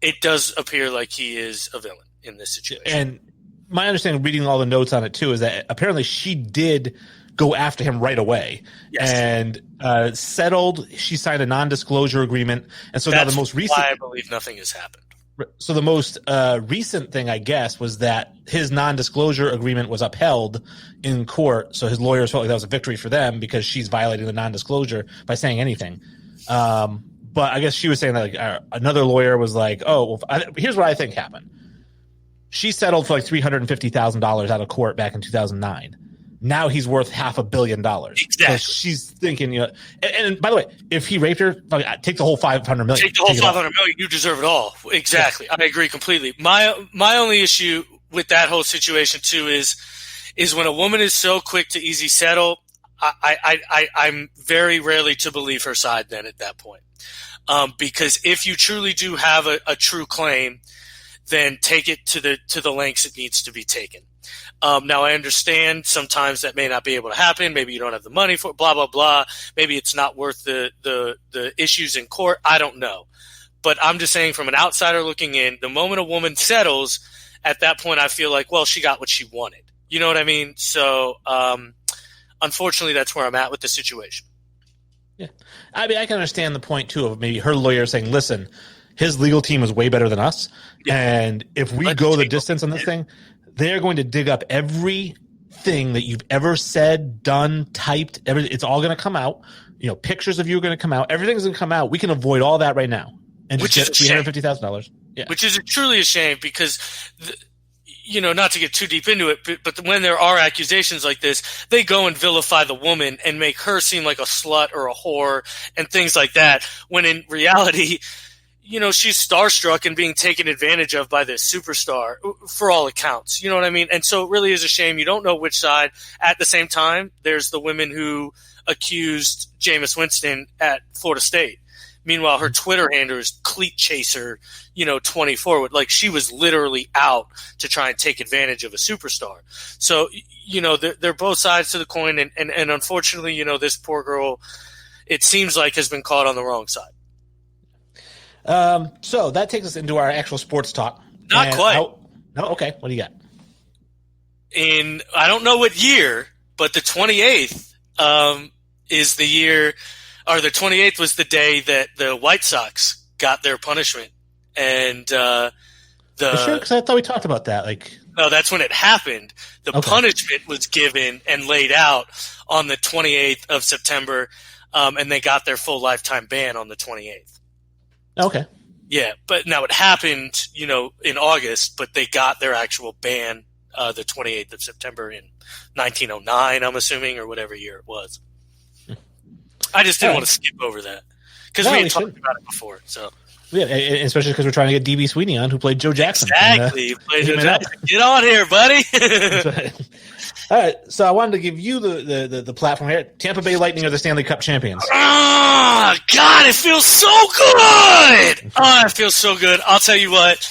it does appear like he is a villain in this situation. And my understanding, reading all the notes on it too, is that apparently she did go after him right away. Yes. And settled. She signed a non-disclosure agreement, and so that's now the most recent. Why I believe nothing has happened. So the most recent thing, I guess, was that his non-disclosure agreement was upheld in court. So his lawyers felt like that was a victory for them because she's violating the non-disclosure by saying anything. But I guess she was saying that another lawyer was like, here's what I think happened. She settled for like $350,000 out of court back in 2009. Now he's worth $500 million. Exactly. So she's thinking, and by the way, if he raped her, take the whole $500 million. Take the whole $500 million. You deserve it all. Exactly. Yeah. I agree completely. My only issue with that whole situation too is when a woman is so quick to easy settle, I'm very rarely to believe her side then at that point. Because if you truly do have a true claim, then take it to the lengths it needs to be taken. Now I understand sometimes that may not be able to happen. Maybe you don't have the money for it, blah, blah, blah. Maybe it's not worth the issues in court. I don't know. But I'm just saying from an outsider looking in, the moment a woman settles, at that point I feel like, well, she got what she wanted. You know what I mean? So, unfortunately, that's where I'm at with the situation. Yeah. I mean, I can understand the point, too, of maybe her lawyer saying, listen, his legal team is way better than us. Yeah. And if we go the distance on this thing, they're going to dig up everything that you've ever said, done, typed. It's all going to come out. Pictures of you are going to come out. Everything's going to come out. We can avoid all that right now and just get $350,000. Yeah. Which is truly a shame because not to get too deep into it, but when there are accusations like this, they go and vilify the woman and make her seem like a slut or a whore and things like that, when in reality, she's starstruck and being taken advantage of by this superstar for all accounts. You know what I mean? And so it really is a shame. You don't know which side. At the same time, there's the women who accused Jameis Winston at Florida State. Meanwhile, her Twitter handle is Cleat Chaser, 24. Like she was literally out to try and take advantage of a superstar. So, they're both sides to the coin. And unfortunately, this poor girl, it seems like has been caught on the wrong side. So that takes us into our actual sports talk. Not quite. No. Okay. What do you got? I don't know what year, but the 28th, is the year, or the 28th was the day that the White Sox got their punishment. And, sure? Because I thought we talked about that. No, that's when it happened. The punishment was given and laid out on the 28th of September. And they got their full lifetime ban on the 28th. Okay. Yeah, but now it happened, in August, but they got their actual ban the 28th of September in 1909, I'm assuming, or whatever year it was. I just didn't want to skip over that because we had talked about it before. So yeah, especially because we're trying to get DB Sweeney on, who played Joe Jackson. Exactly, played Joe Jackson. Get on here, buddy. All right, so I wanted to give you the platform here. Tampa Bay Lightning are the Stanley Cup champions. Oh, God, it feels so good. Oh, it feels so good. I'll tell you what.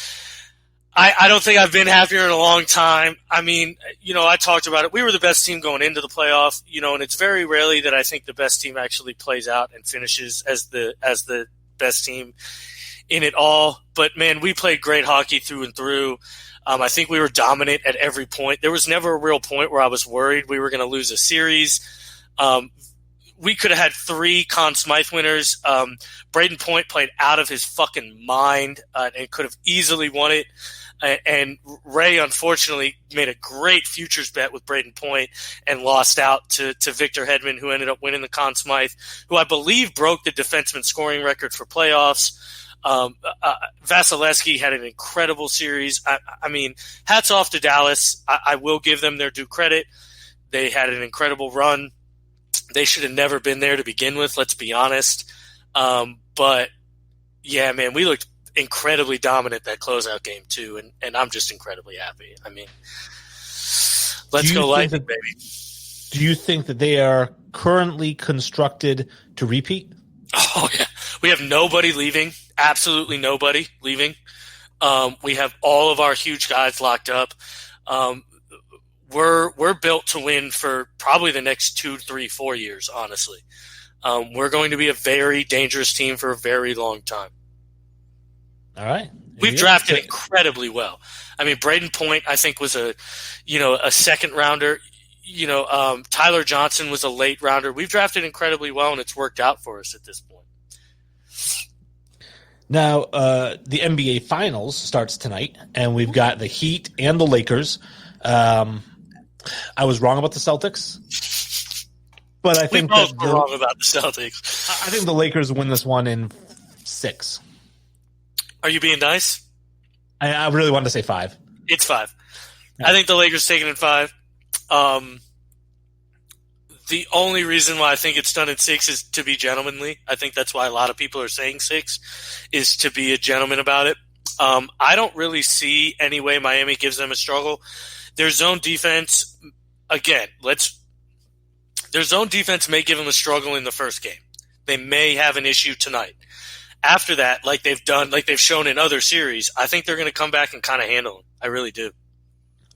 I don't think I've been happier in a long time. I mean, I talked about it. We were the best team going into the playoff, and it's very rarely that I think the best team actually plays out and finishes as the best team in it all. But, man, we played great hockey through and through. I think we were dominant at every point. There was never a real point where I was worried we were going to lose a series. We could have had 3 Conn Smythe winners. Braden Point played out of his fucking mind and could have easily won it. And Ray, unfortunately, made a great futures bet with Braden Point and lost out to Victor Hedman, who ended up winning the Conn Smythe, who I believe broke the defenseman scoring record for playoffs. Vasilevsky had an incredible series. I mean, hats off to Dallas. I will give them their due credit. They had an incredible run. They should have never been there to begin with, let's be honest. But, yeah, man, we looked incredibly dominant that closeout game, too, and I'm just incredibly happy. I mean, let's go Lightning, baby. Do you think that they are currently constructed to repeat? Oh, yeah. We have nobody leaving, absolutely nobody leaving. We have all of our huge guys locked up. We're built to win for probably the next 2, 3, 4 years, honestly. We're going to be a very dangerous team for a very long time. All right. We've drafted incredibly well. I mean, Braden Point, I think, was a second rounder. Tyler Johnson was a late rounder. We've drafted incredibly well, and it's worked out for us at this point. Now, the NBA Finals starts tonight, and we've got the Heat and the Lakers. I was wrong about the Celtics, but I think we're wrong about the Celtics. I think the Lakers win this one in 6. Are you being nice? I really wanted to say 5. It's 5. Yeah. I think the Lakers take it in 5. The only reason why I think it's done in 6 is to be gentlemanly. I think that's why a lot of people are saying 6, is to be a gentleman about it. I don't really see any way Miami gives them a struggle. Their zone defense, again, their zone defense may give them a struggle in the first game. They may have an issue tonight. After that, like they've shown in other series, I think they're going to come back and kind of handle them. I really do.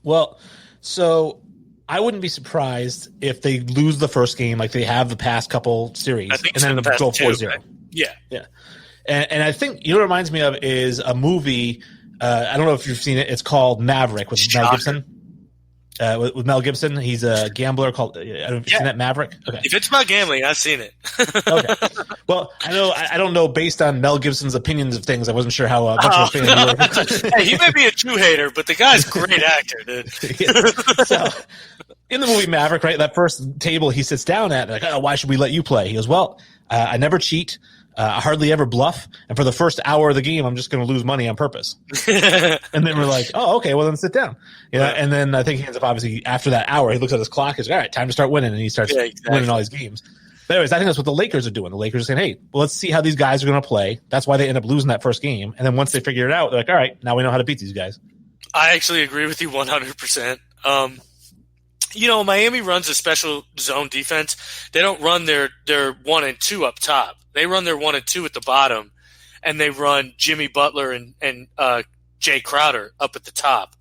Well, so I wouldn't be surprised if they lose the first game like they have the past couple series and then go 4-0. Right? Yeah. Yeah. And I think, what it reminds me of is a movie, I don't know if you've seen it, it's called Maverick with Mel Gibson. With Mel Gibson, he's a gambler called. I don't know if you've seen that, Maverick. Okay. If it's about gambling, I've seen it. Okay. Well, I don't know. Based on Mel Gibson's opinions of things, I wasn't sure how much of a fan you were. Hey, he may be a true hater, but the guy's a great actor, dude. Yeah. So, in the movie Maverick, right, that first table he sits down at, like, why should we let you play? He goes, well, I never cheat. I hardly ever bluff, and for the first hour of the game, I'm just going to lose money on purpose. And then we're like, oh, okay, well then sit down. Right. And then I think he ends up obviously after that hour, he looks at his clock, he's like, all right, time to start winning, and he starts winning all these games. But anyways, I think that's what the Lakers are doing. The Lakers are saying, hey, well, let's see how these guys are going to play. That's why they end up losing that first game. And then once they figure it out, they're like, all right, now we know how to beat these guys. I actually agree with you 100%. Miami runs a special zone defense. They don't run their 1 and 2 up top. They run their 1 and 2 at the bottom, and they run Jimmy Butler and Jay Crowder up at the top.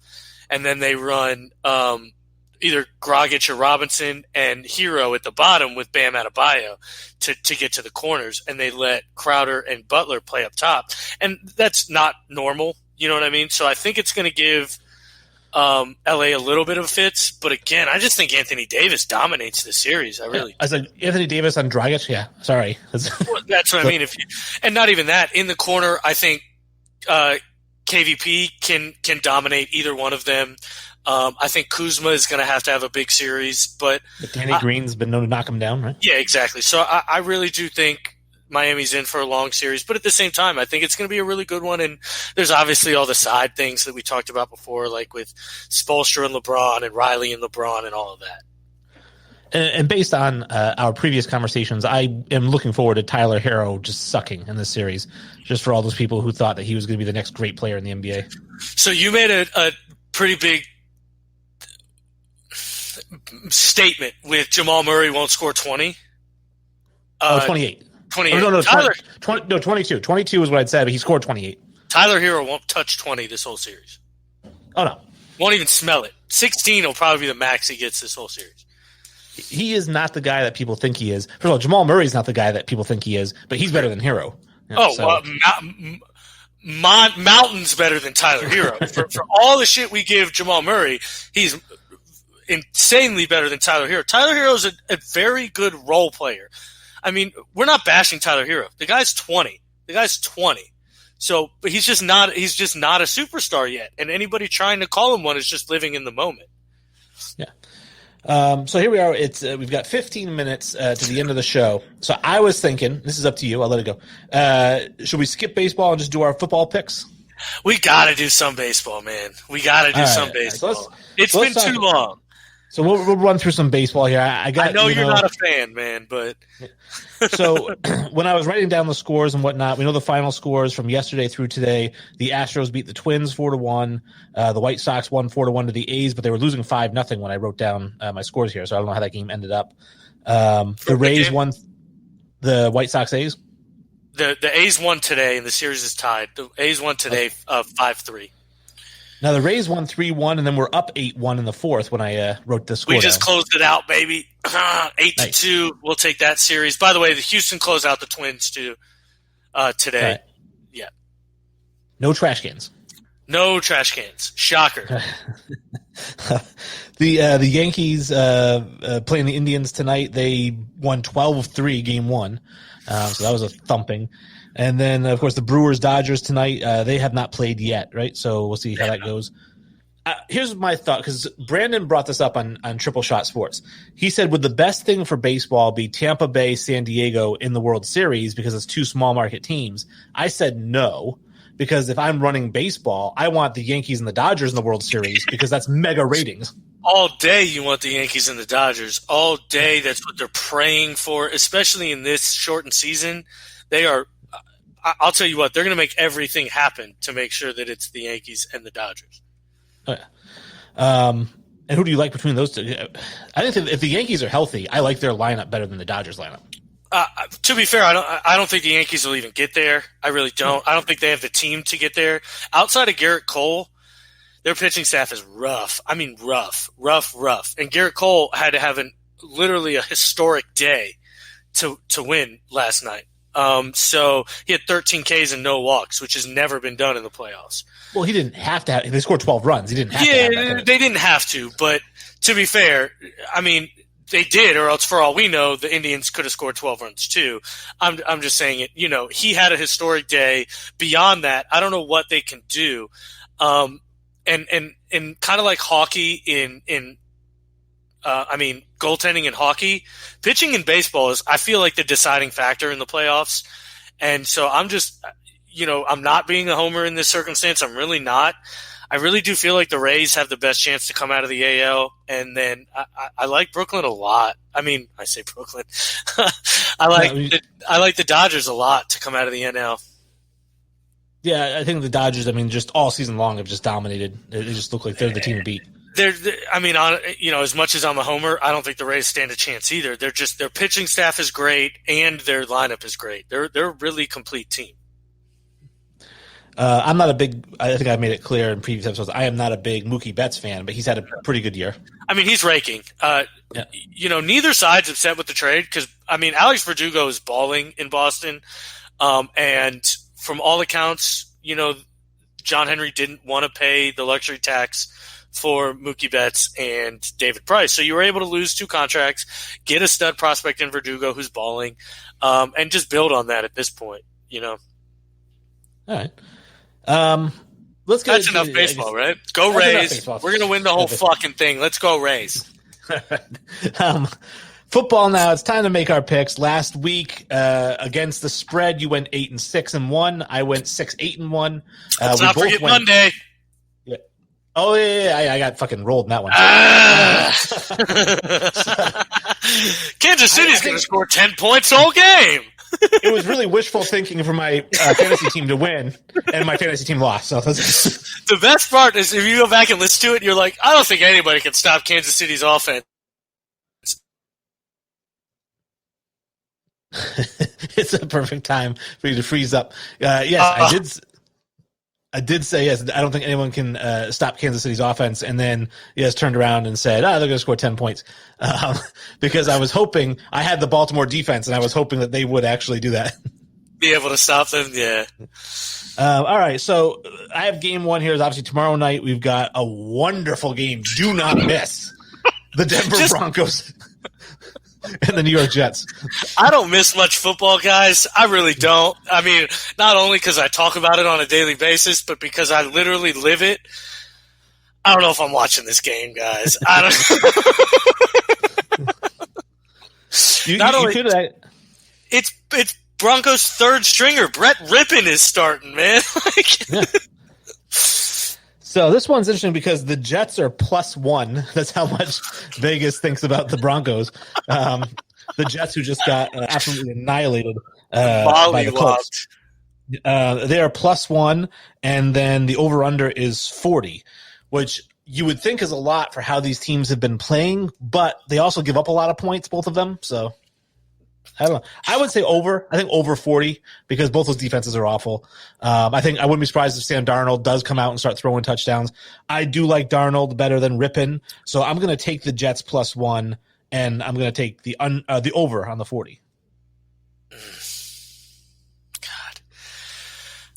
And then they run either Dragic or Robinson and Hero at the bottom with Bam Adebayo to get to the corners, and they let Crowder and Butler play up top. And that's not normal, you know what I mean? So I think it's going to give LA a little bit of fits, but again, I just think Anthony Davis dominates the series. I really. I said Anthony Davis on Dragic. Yeah, sorry. Well, that's what I mean. And not even that in the corner. I think KVP can dominate either one of them. I think Kuzma is going to have a big series, but Danny Green's been known to knock him down, right? Yeah, exactly. So I really do think Miami's in for a long series, but at the same time, I think it's going to be a really good one. And there's obviously all the side things that we talked about before, like with Spoelstra and LeBron and Riley and LeBron and all of that. And based on our previous conversations, I am looking forward to Tyler Herro just sucking in this series, just for all those people who thought that he was going to be the next great player in the NBA. So you made a pretty big statement with Jamal Murray won't score 20. 28. 28. Oh, no, Tyler, 22. 22 is what I'd said, but he scored 28. Tyler Herro won't touch 20 this whole series. Oh, no. Won't even smell it. 16 will probably be the max he gets this whole series. He is not the guy that people think he is. First of all, Jamal Murray's not the guy that people think he is, but he's better than Herro. Mountains better than Tyler Herro. for all the shit we give Jamal Murray, he's insanely better than Tyler Herro. Tyler Herro is a very good role player. I mean, we're not bashing Tyler Herro. The guy's 20. So, but he's just not a superstar yet. And anybody trying to call him one is just living in the moment. Yeah. So here we are. It's we've got 15 minutes to the end of the show. So I was thinking, this is up to you. I'll let it go. Should we skip baseball and just do our football picks? We got to do some baseball, man. We got to do some baseball. So it's been too long. So we'll run through some baseball here. I know you're not a fan, man, but so when I was writing down the scores and whatnot, we know the final scores from yesterday through today. The Astros beat the Twins 4-1. The White Sox won 4-1 to the A's, but they were losing 5-0 when I wrote down my scores here. So I don't know how that game ended up. The Rays won. The White Sox A's. The A's won today, and the series is tied. The A's won today 5-3. Now, the Rays won 3-1, and then we're up 8-1 in the fourth when I wrote the score We just down. Closed it out, baby. 8-2. Nice. We'll take that series. By the way, the Houston closed out the Twins, too, today. Right. Yeah. No trash cans. No trash cans. Shocker. The Yankees playing the Indians tonight, they won 12-3 game one. So that was a thumping. And then, of course, the Brewers-Dodgers tonight, they have not played yet, right? So we'll see how that goes. Here's my thought, because Brandon brought this up on Triple Shot Sports. He said, would the best thing for baseball be Tampa Bay, San Diego in the World Series because it's two small market teams? I said no, because if I'm running baseball, I want the Yankees and the Dodgers in the World Series because that's mega ratings. All day you want the Yankees and the Dodgers. All day that's what they're praying for, especially in this shortened season. They are – I'll tell you what, they're going to make everything happen to make sure that it's the Yankees and the Dodgers. Oh, yeah. And who do you like between those two? I think if the Yankees are healthy, I like their lineup better than the Dodgers lineup. To be fair, I don't think the Yankees will even get there. I really don't. I don't think they have the team to get there. Outside of Garrett Cole, their pitching staff is rough. I mean, rough. And Garrett Cole had to have literally a historic day to win last night. So he had 13 Ks and no walks, which has never been done in the playoffs. Well, he didn't have to have – they scored 12 runs. He didn't have to have that. They didn't have to, but to be fair, I mean, they did, or else for all we know, the Indians could have scored 12 runs too. I'm just saying it. You know, he had a historic day. Beyond that, I don't know what they can do. And kind of like hockey goaltending in hockey, pitching in baseball is, I feel like, the deciding factor in the playoffs. And so I'm just, I'm not being a homer in this circumstance. I'm really not. I really do feel like the Rays have the best chance to come out of the AL. And then I like Brooklyn a lot. I mean, I say Brooklyn. I like the Dodgers a lot to come out of the NL. Yeah, I think the Dodgers, just all season long have just dominated. They just look like they're the team to beat. As much as I'm a homer, I don't think the Rays stand a chance either. Their pitching staff is great and their lineup is great. They're a really complete team. I'm not a big – I think I made it clear in previous episodes. I am not a big Mookie Betts fan, but he's had a pretty good year. I mean, he's raking. Neither side's upset with the trade because, Alex Verdugo is balling in Boston. And from all accounts, John Henry didn't want to pay the luxury tax for Mookie Betts and David Price. So you were able to lose two contracts, get a stud prospect in Verdugo who's balling, and just build on that at this point, All right. That's enough baseball, right? Go Rays. We're going to win the whole fucking thing. Let's go Rays. Football now. It's time to make our picks. Last week, against the spread, you went 8-6-1. I went 6-8-1. Let's not forget Monday. Yeah. Oh yeah, I got fucking rolled in that one. Kansas City's going to score 10 points all game. It was really wishful thinking for my fantasy team to win, and my fantasy team lost. So the best part is if you go back and listen to it, you're like, I don't think anybody can stop Kansas City's offense. It's a perfect time for you to freeze up. Yes, I did say yes. I don't think anyone can stop Kansas City's offense, and then yes, turned around and said, they're going to score 10 points because I was hoping I had the Baltimore defense, and I was hoping that they would actually do that. Be able to stop them, yeah. All right, so I have game one here. Is obviously tomorrow night. We've got a wonderful game. Do not miss the Denver Broncos. And the New York Jets. I don't miss much football, guys. I really don't. I mean, not only because I talk about it on a daily basis, but because I literally live it. I don't know if I'm watching this game, guys. I don't. It's Broncos' third stringer. Brett Rippon is starting, man. Yeah. So this one's interesting because the Jets are +1. That's how much Vegas thinks about the Broncos. The Jets, who just got absolutely annihilated by the Colts. They are +1, and then the over-under is 40, which you would think is a lot for how these teams have been playing, but they also give up a lot of points, both of them. So I don't know. I would say over. I think over 40 because both those defenses are awful. I think I wouldn't be surprised if Sam Darnold does come out and start throwing touchdowns. I do like Darnold better than Rippon, so I'm going to take the Jets +1, and I'm going to take the over on the 40. God.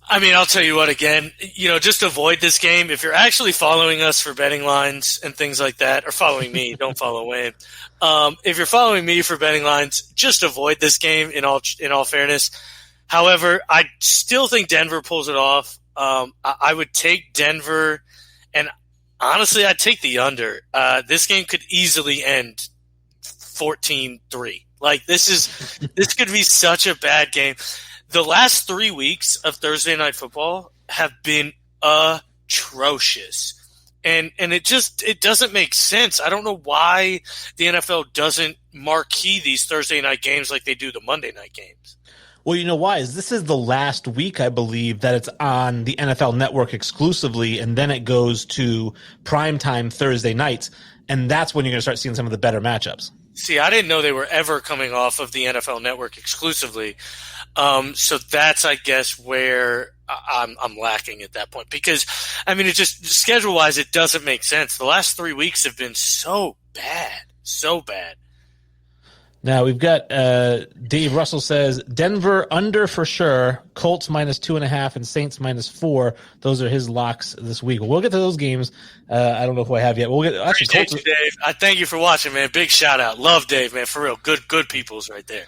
I mean, I'll tell you what, again, just avoid this game. If you're actually following us for betting lines and things like that, or following me, don't follow Wayne. If you're following me for betting lines, just avoid this game in all fairness. However, I still think Denver pulls it off. I would take Denver, and honestly, I'd take the under. This game could easily end 14-3. Like, this could be such a bad game. The last 3 weeks of Thursday Night Football have been atrocious. And it doesn't make sense. I don't know why the NFL doesn't marquee these Thursday night games like they do the Monday night games. Well, you know why? This is the last week, I believe, that it's on the NFL Network exclusively, and then it goes to primetime Thursday nights, and that's when you're going to start seeing some of the better matchups. See, I didn't know they were ever coming off of the NFL Network exclusively. So that's, I guess, where I'm lacking at that point. Because, I mean, it just, schedule-wise, it doesn't make sense. The last 3 weeks have been so bad. So bad. Now, we've got Dave Russell says, Denver under for sure, Colts -2.5, and Saints -4. Those are his locks this week. We'll get to those games. I don't know if I have yet. We'll get. Actually, Appreciate you, Dave. I thank you for watching, man. Big shout-out. Love Dave, man, for real. Good peoples right there.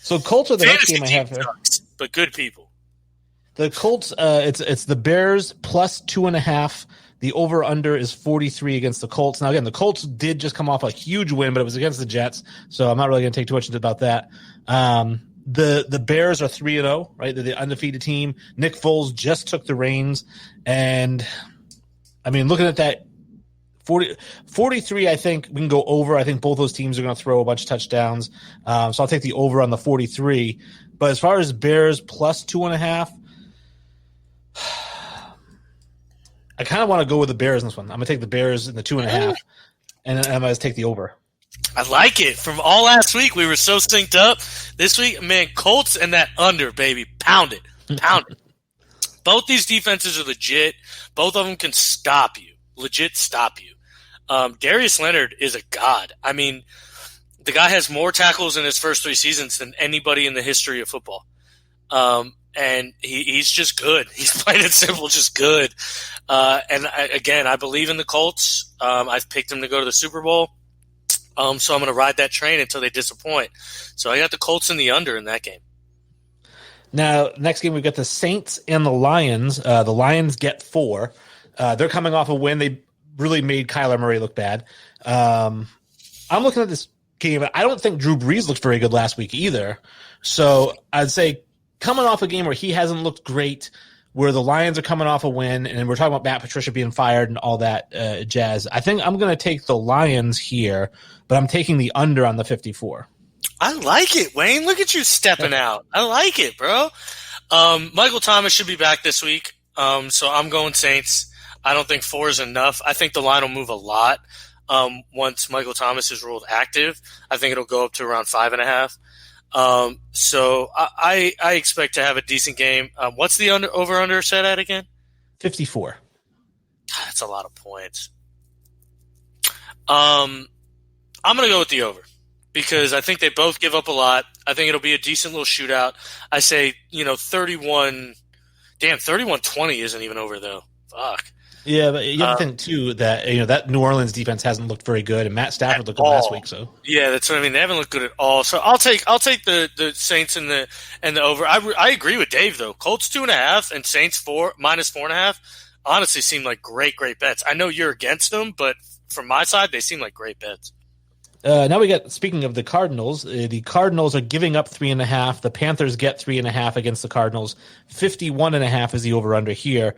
So Colts are the Fantasy next game I have here. Sucks, but good people. The Colts, it's the Bears +2.5. The over-under is 43 against the Colts. Now, again, the Colts did just come off a huge win, but it was against the Jets, so I'm not really going to take too much about that. The Bears are 3-0, right? They're the undefeated team. Nick Foles just took the reins, and, I mean, looking at that, 43, I think we can go over. I think both those teams are going to throw a bunch of touchdowns, so I'll take the over on the 43. But as far as Bears +2.5, I kind of want to go with the Bears in this one. I'm going to take the Bears in the 2.5, and I'm going to take the over. I like it. From all last week, we were so synced up. This week, man, Colts and that under, baby. Pound it. Pound it. Both these defenses are legit. Both of them can stop you. Legit stop you. Darius Leonard is a god. I mean, the guy has more tackles in his first 3 seasons than anybody in the history of football. And he's just good. He's plain and simple, just good. I believe in the Colts. I've picked them to go to the Super Bowl. So I'm going to ride that train until they disappoint. So I got the Colts in the under in that game. Now, next game, we've got the Saints and the Lions. The Lions get 4. They're coming off a win. They really made Kyler Murray look bad. I'm looking at this game. I don't think Drew Brees looked very good last week either. So I'd say coming off a game where he hasn't looked great, where the Lions are coming off a win, and we're talking about Matt Patricia being fired and all that jazz, I think I'm going to take the Lions here, but I'm taking the under on the 54. I like it, Wayne. Look at you stepping out. I like it, bro. Michael Thomas should be back this week, so I'm going Saints. I don't think 4 is enough. I think the line will move a lot once Michael Thomas is ruled active. I think it'll go up to around 5.5. So I expect to have a decent game. What's the over-under set at again? 54. That's a lot of points. I'm going to go with the over because I think they both give up a lot. I think it'll be a decent little shootout. I say, 31 – damn, 31-20 isn't even over, though. Fuck. Yeah, but you have to think, too, that that New Orleans defense hasn't looked very good, and Matt Stafford looked good last week. So yeah, that's what I mean. They haven't looked good at all. So I'll take the Saints and the over. I agree with Dave, though. Colts 2.5 and Saints -4.5 honestly seem like great bets. I know you're against them, but from my side, they seem like great bets. Now we got, speaking of the Cardinals are giving up 3.5. The Panthers get 3.5 against the Cardinals. 51.5 is the over-under here.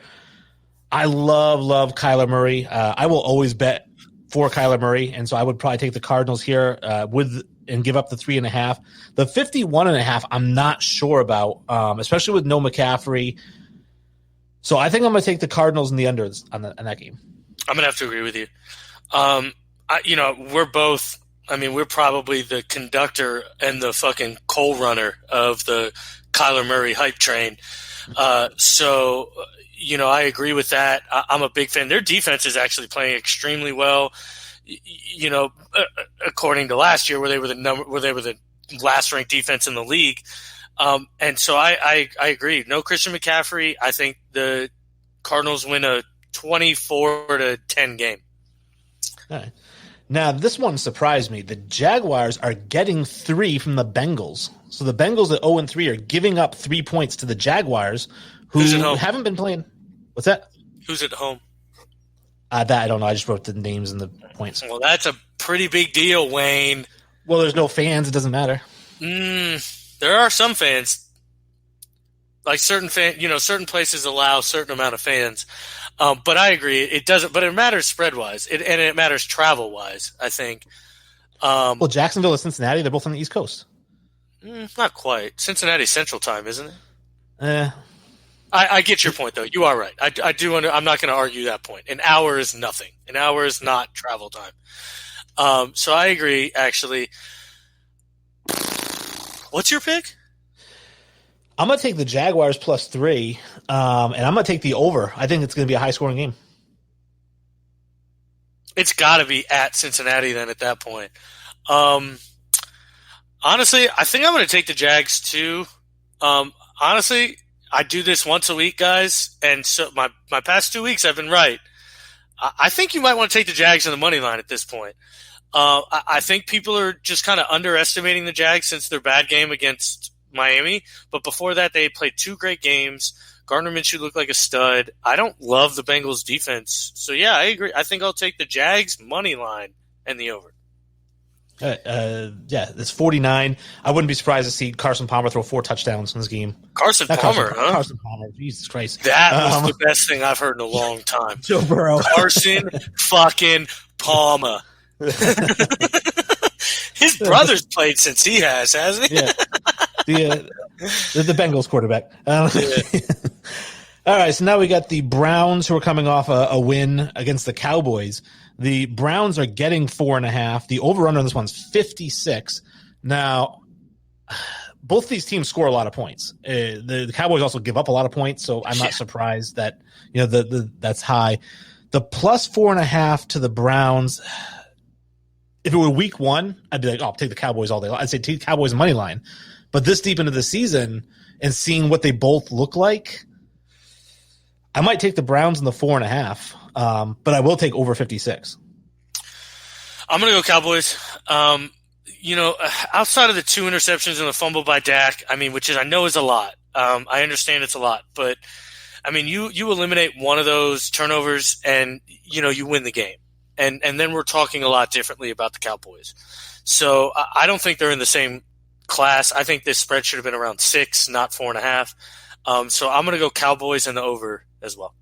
I love Kyler Murray. I will always bet for Kyler Murray, and so I would probably take the Cardinals here and give up the 3.5. The 51.5, I'm not sure about, especially with no McCaffrey. So I think I'm going to take the Cardinals in the unders on that game. I'm going to have to agree with you. We're both. I mean, we're probably the conductor and the fucking coal runner of the Kyler Murray hype train. So, I agree with that. I'm a big fan. Their defense is actually playing extremely well. According to last year, where they were the last ranked defense in the league. And so I agree. No Christian McCaffrey. I think the Cardinals win a 24-10 game. All right. Now, this one surprised me. The Jaguars are getting 3 from the Bengals. So the Bengals at 0-3 are giving up 3 points to the Jaguars, who haven't been playing. What's that? Who's at home? That I don't know. I just wrote the names and the points. Well, that's a pretty big deal, Wayne. Well, there's no fans. It doesn't matter. There are some fans. Like certain places allow a certain amount of fans. But I agree, it doesn't. But it matters spread-wise, and it matters travel-wise, I think. Well, Jacksonville and Cincinnati, they're both on the East Coast. Not quite. Cincinnati's Central Time, isn't it? I get your point, though. You are right. I do. I'm not going to argue that point. An hour is nothing. An hour is not travel time. So I agree. Actually, what's your pick? I'm going to take the Jaguars +3, and I'm going to take the over. I think it's going to be a high-scoring game. It's got to be at Cincinnati then at that point. Honestly, I think I'm going to take the Jags too. Honestly, I do this once a week, guys, and so my past 2 weeks I've been right. I think you might want to take the Jags on the money line at this point. I think people are just kind of underestimating the Jags since their bad game against Miami, but before that they played 2 great games. Gardner Minshew looked like a stud. I don't love the Bengals defense. So yeah, I agree. I think I'll take the Jags money line and the over. It's 49. I wouldn't be surprised to see Carson Palmer throw 4 touchdowns in this game. Carson Palmer. Carson Palmer. Jesus Christ. That was the best thing I've heard in a long time. Joe Burrow. Carson fucking Palmer. His brother's played since he has, hasn't he? Yeah. The Bengals quarterback. All right, so now we got the Browns who are coming off a win against the Cowboys. The Browns are getting 4.5. The over-under on this one's 56. Now, both these teams score a lot of points. The Cowboys also give up a lot of points, so I'm not surprised that that's high. The +4.5 to the Browns. If it were week 1, I'd be like, I'll take the Cowboys all day long. I'd say take the Cowboys money line. But this deep into the season and seeing what they both look like, I might take the Browns in the 4.5, but I will take over 56. I'm going to go Cowboys. Outside of the 2 interceptions and the fumble by Dak, which I know is a lot. I understand it's a lot, but you eliminate one of those turnovers and you win the game. And then we're talking a lot differently about the Cowboys. So I don't think they're in the same class. I think this spread should have been around 6, not 4.5. So I'm going to go Cowboys and the over as well.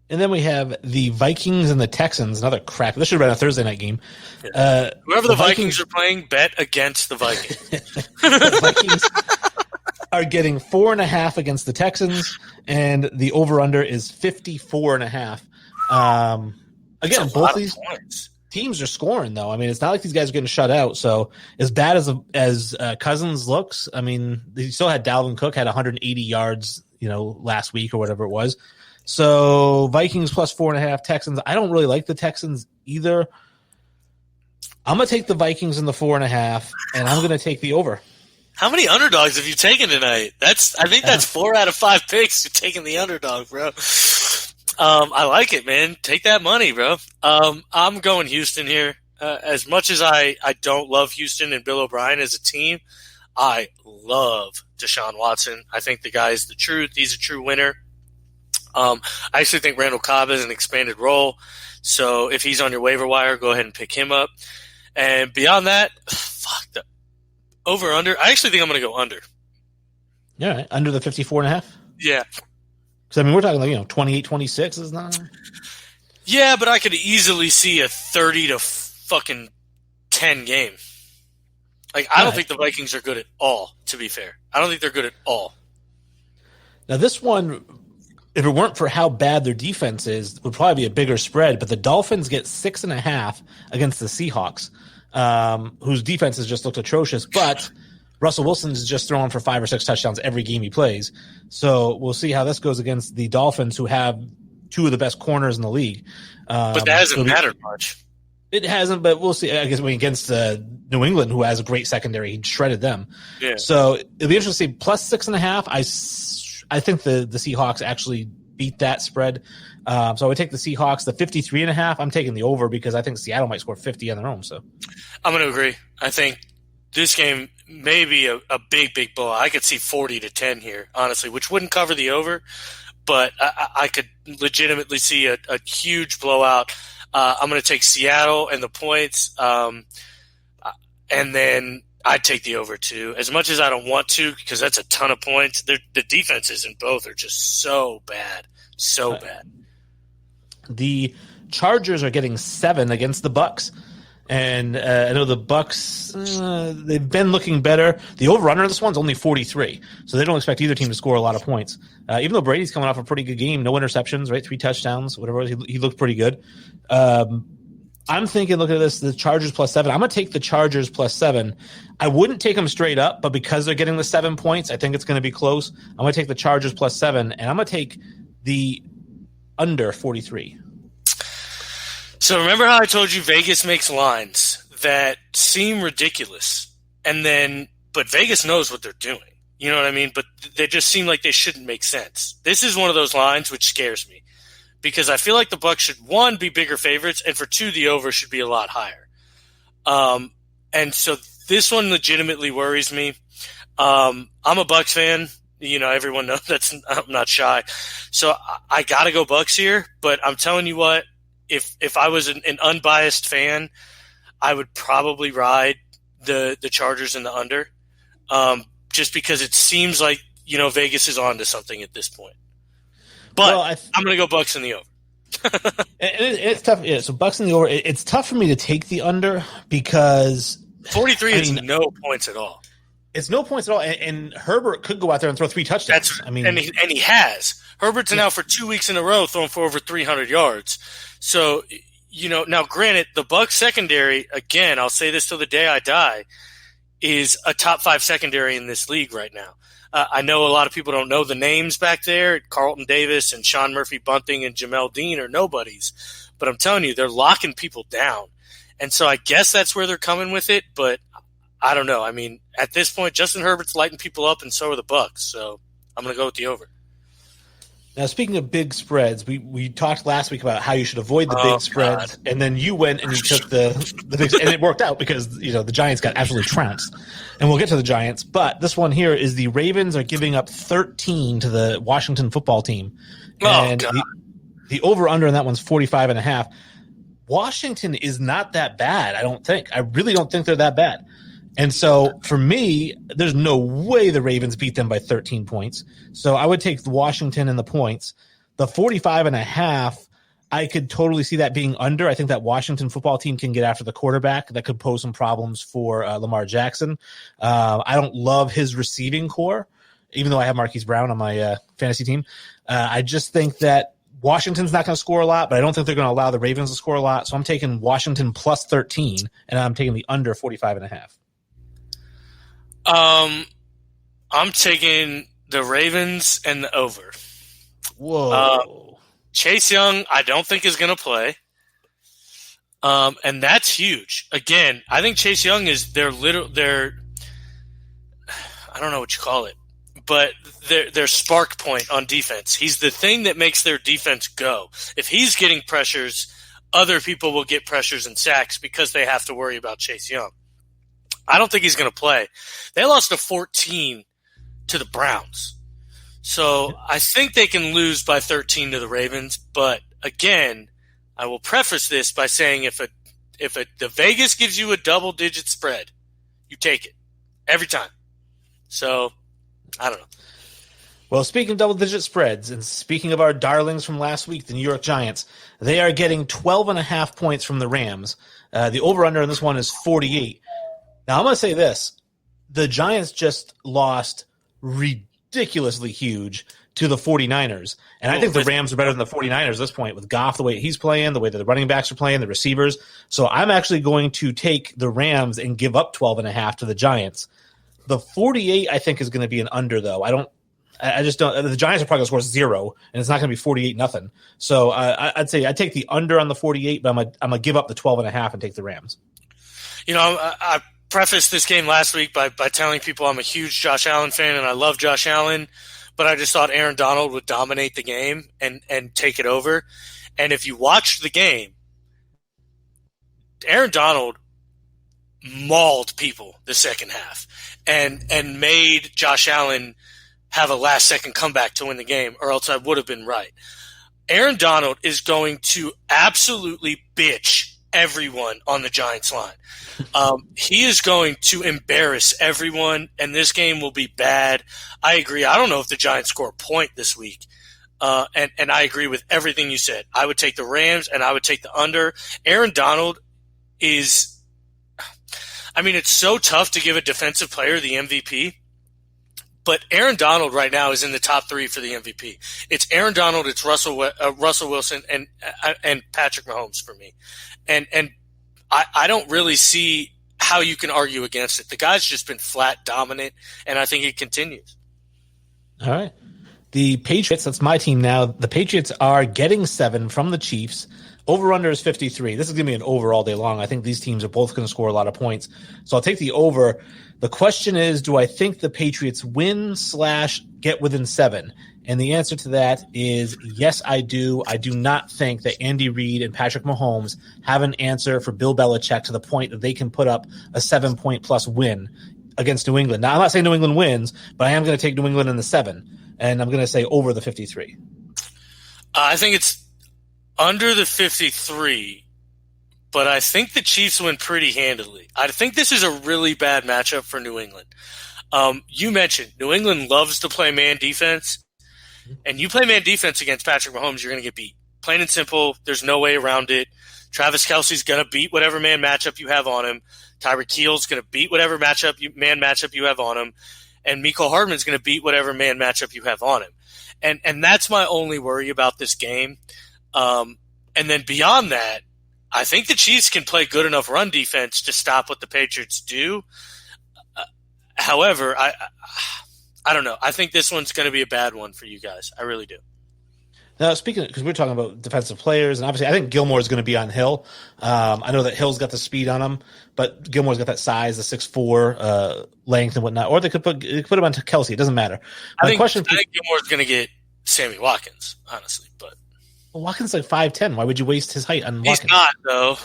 And then we have the Vikings and the Texans. Another crap. This should have been a Thursday night game. Whoever the Vikings are playing, bet against the Vikings. The Vikings are getting 4.5 against the Texans, and the over-under is 54.5. Again, both these teams are scoring, though. I mean, it's not like these guys are getting shut out. So as bad as Cousins looks, I mean, they still had Dalvin Cook had 180 yards, last week or whatever it was. So Vikings plus 4.5, Texans. I don't really like the Texans either. I'm going to take the Vikings in the 4.5, and I'm going to take the over. How many underdogs have you taken tonight? I think that's 4 out of 5 picks. You're taking the underdog, bro. I like it, man. Take that money, bro. I'm going Houston here. As much as I don't love Houston and Bill O'Brien as a team, I love Deshaun Watson. I think the guy is the truth. He's a true winner. I actually think Randall Cobb has an expanded role. So if he's on your waiver wire, go ahead and pick him up. And beyond that, fuck the over under. I actually think I'm going to go under. Yeah, right. Under the 54.5? Yeah. Because, I mean, we're talking like, 28-26 is not. Yeah, but I could easily see a 30-10 game. Like, I don't think the Vikings are good at all, to be fair. I don't think they're good at all. Now, this one, if it weren't for how bad their defense is, would probably be a bigger spread. But the Dolphins get 6.5 against the Seahawks, whose defense has just looked atrocious. But Russell Wilson's just throwing for 5 or 6 touchdowns every game he plays. So we'll see how this goes against the Dolphins, who have 2 of the best corners in the league. But that hasn't mattered much. It hasn't, but we'll see. I guess against New England, who has a great secondary, he shredded them. Yeah. So it'll be interesting to see. Plus 6.5. I think the Seahawks actually beat that spread. So I would take the Seahawks. The 53.5, I'm taking the over because I think Seattle might score 50 on their own. So I'm going to agree. I think this game may be a big blowout. I could see 40-10 here, honestly, which wouldn't cover the over, but I could legitimately see a huge blowout. I'm going to take Seattle and the points, and then I'd take the over too. As much as I don't want to, because that's a ton of points. The defenses in both are just so bad, bad. The Chargers are getting 7 against the Bucks, and I know the Bucks they've been looking better. The over/under of this one's only 43, so they don't expect either team to score a lot of points. Even though Brady's coming off a pretty good game, no interceptions, right? 3 touchdowns, whatever it was, he looked pretty good. I'm thinking, look at this, the Chargers plus 7. I'm going to take the Chargers plus 7. I wouldn't take them straight up, but because they're getting the 7 points, I think it's going to be close. I'm going to take the Chargers plus 7, and I'm going to take the under 43. So remember how I told you Vegas makes lines that seem ridiculous, but Vegas knows what they're doing. You know what I mean? But they just seem like they shouldn't make sense. This is one of those lines which scares me because I feel like the Bucs should, 1, be bigger favorites, and for 2, the over should be a lot higher. And so this one legitimately worries me. I'm a Bucs fan. Everyone knows I'm not shy. So I got to go Bucs here, but I'm telling you what, if I was an unbiased fan, I would probably ride the Chargers in the under, just because it seems like Vegas is on to something at this point. But I'm going to go Bucs in the over. It's tough. Yeah, so Bucs in the over. It's tough for me to take the under because 43 is no points at all. It's no points at all, and Herbert could go out there and throw 3 touchdowns. And he has. Herbert's now for 2 weeks in a row throwing for over 300 yards. So, now granted, the Bucs secondary, again, I'll say this till the day I die, is a top 5 secondary in this league right now. I know a lot of people don't know the names back there. Carlton Davis and Sean Murphy-Bunting and Jamel Dean are nobodies. But I'm telling you, they're locking people down. And so I guess that's where they're coming with it, but I don't know. I mean, at this point, Justin Herbert's lighting people up, and so are the Bucs. So I'm going to go with the over. Now, speaking of big spreads, we talked last week about how you should avoid the big spreads, and then you went and you took the big, and it worked out because the Giants got absolutely trounced. And we'll get to the Giants, but this one here is the Ravens are giving up 13 to the Washington football team, and the over/under on that one's 45.5. Washington is not that bad, I don't think. I really don't think they're that bad. And so for me, there's no way the Ravens beat them by 13 points. So I would take Washington and the points. The 45.5, I could totally see that being under. I think that Washington football team can get after the quarterback. That could pose some problems for Lamar Jackson. I don't love his receiving core, even though I have Marquise Brown on my fantasy team. I just think that Washington's not going to score a lot, but I don't think they're going to allow the Ravens to score a lot. So I'm taking Washington plus 13, and I'm taking the under 45.5. I'm taking the Ravens and the over. Whoa. Chase Young, I don't think is going to play. And that's huge. Again, I think Chase Young is their I don't know what you call it, but their spark point on defense. He's the thing that makes their defense go. If he's getting pressures, other people will get pressures and sacks because they have to worry about Chase Young. I don't think he's going to play. They lost to 14 to the Browns. So I think they can lose by 13 to the Ravens. But again, I will preface this by saying if the Vegas gives you a double-digit spread, you take it every time. So I don't know. Well, speaking of double-digit spreads, and speaking of our darlings from last week, the New York Giants, they are getting 12.5 points from the Rams. The over-under on this one is 48. Now, I'm going to say this. The Giants just lost ridiculously huge to the 49ers. And I think the Rams are better than the 49ers at this point with Goff, the way he's playing, the way that the running backs are playing, the receivers. So I'm actually going to take the Rams and give up 12.5 to the Giants. The 48, I think, is going to be an under, though. I just don't. The Giants are probably going to score 0, and it's not going to be 48-0. So I'd say I'd take the under on the 48, but I'm going to give up the 12.5 and take the Rams. You know, I prefaced this game last week by telling people I'm a huge Josh Allen fan and I love Josh Allen, but I just thought Aaron Donald would dominate the game and take it over. And if you watched the game, Aaron Donald mauled people the second half and made Josh Allen have a last-second comeback to win the game, or else I would have been right. Aaron Donald is going to absolutely bitch everyone on the Giants line. He is going to embarrass everyone, and this game will be bad. I agree. I don't know if the Giants score a point this week, and I agree with everything you said. I would take the Rams, and I would take the under. Aaron Donald is – I mean, it's so tough to give a defensive player the MVP, but Aaron Donald right now is in the top 3 for the MVP. It's Aaron Donald, it's Russell Wilson, and Patrick Mahomes for me. And I don't really see how you can argue against it. The guy's just been flat dominant, and I think it continues. All right. The Patriots, that's my team now. The Patriots are getting 7 from the Chiefs. Over-under is 53. This is going to be an over all day long. I think these teams are both going to score a lot of points. So I'll take the over. The question is, do I think the Patriots win/get within 7? And the answer to that is yes, I do. I do not think that Andy Reid and Patrick Mahomes have an answer for Bill Belichick to the point that they can put up a 7-point-plus win against New England. Now, I'm not saying New England wins, but I am going to take New England in the 7, and I'm going to say over the 53. I think it's under the 53, but I think the Chiefs win pretty handily. I think this is a really bad matchup for New England. You mentioned New England loves to play man defense. And you play man defense against Patrick Mahomes, you're going to get beat. Plain and simple. There's no way around it. Travis Kelce's going to beat whatever man matchup you have on him. Tyreek Hill's going to beat whatever man matchup you have on him. And Mecole Hardman's going to beat whatever man matchup you have on him. And that's my only worry about this game. And then beyond that, I think the Chiefs can play good enough run defense to stop what the Patriots do. However, I don't know. I think this one's going to be a bad one for you guys. I really do. Now, speaking because we're talking about defensive players, and obviously I think Gilmore is going to be on Hill. I know that Hill's got the speed on him, but Gilmore's got that size, the 6'4", length and whatnot. Or they could put him on Kelce. It doesn't matter. I think Gilmore's going to get Sammy Watkins, honestly. But Watkins is like 5'10". Why would you waste his height on Watkins? He's not, though.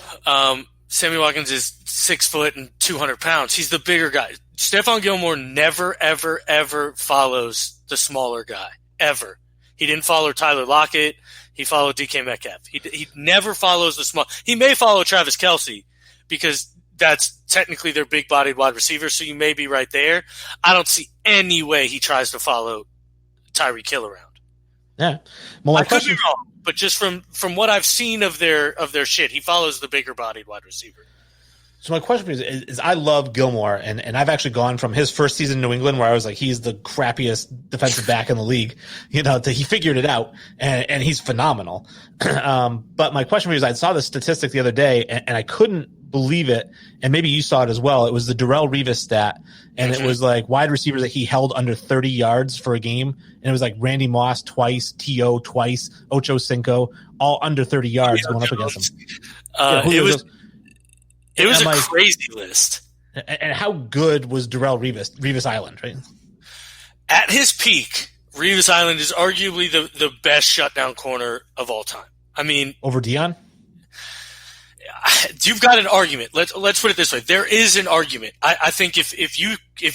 Sammy Watkins is 6 foot and 200 pounds. He's the bigger guy. Stephon Gilmore never, ever, ever follows the smaller guy, ever. He didn't follow Tyler Lockett. He followed DK Metcalf. He never follows the small. He may follow Travis Kelce because that's technically their big-bodied wide receiver, so you may be right there. I don't see any way he tries to follow Tyreek Hill around. Yeah. Well, I could be wrong, but just from what I've seen of their shit, he follows the bigger-bodied wide receiver. So my question is I love Gilmore, and I've actually gone from his first season in New England where I was like, he's the crappiest defensive back in the league, to he figured it out, and he's phenomenal. But my question for you is I saw the statistic the other day, and I couldn't believe it, and maybe you saw it as well. It was the Darrelle Revis stat, and it was like wide receivers that he held under 30 yards for a game, and it was like Randy Moss twice, T.O. twice, Ocho Cinco, all under 30 yards going up against him. It was a crazy list. And how good was Darrelle Revis Island, right? At his peak, Revis Island is arguably the best shutdown corner of all time. I mean, over Deion? You've got an argument. Let's put it this way. There is an argument. I think if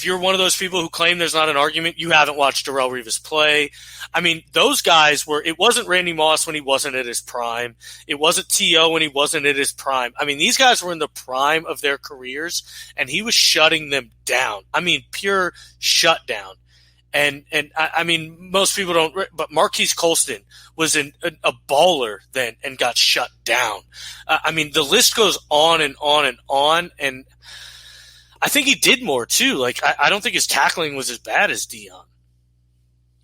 you're one of those people who claim there's not an argument, you haven't watched Darrelle Revis play. I mean, those guys it wasn't Randy Moss when he wasn't at his prime. It wasn't T.O. when he wasn't at his prime. I mean, these guys were in the prime of their careers, and he was shutting them down. I mean, pure shutdown. And I mean, most people don't, but Marquise Colston was a baller then and got shut down. I mean, the list goes on and on and on. And I think he did more too. Like, I don't think his tackling was as bad as Deion.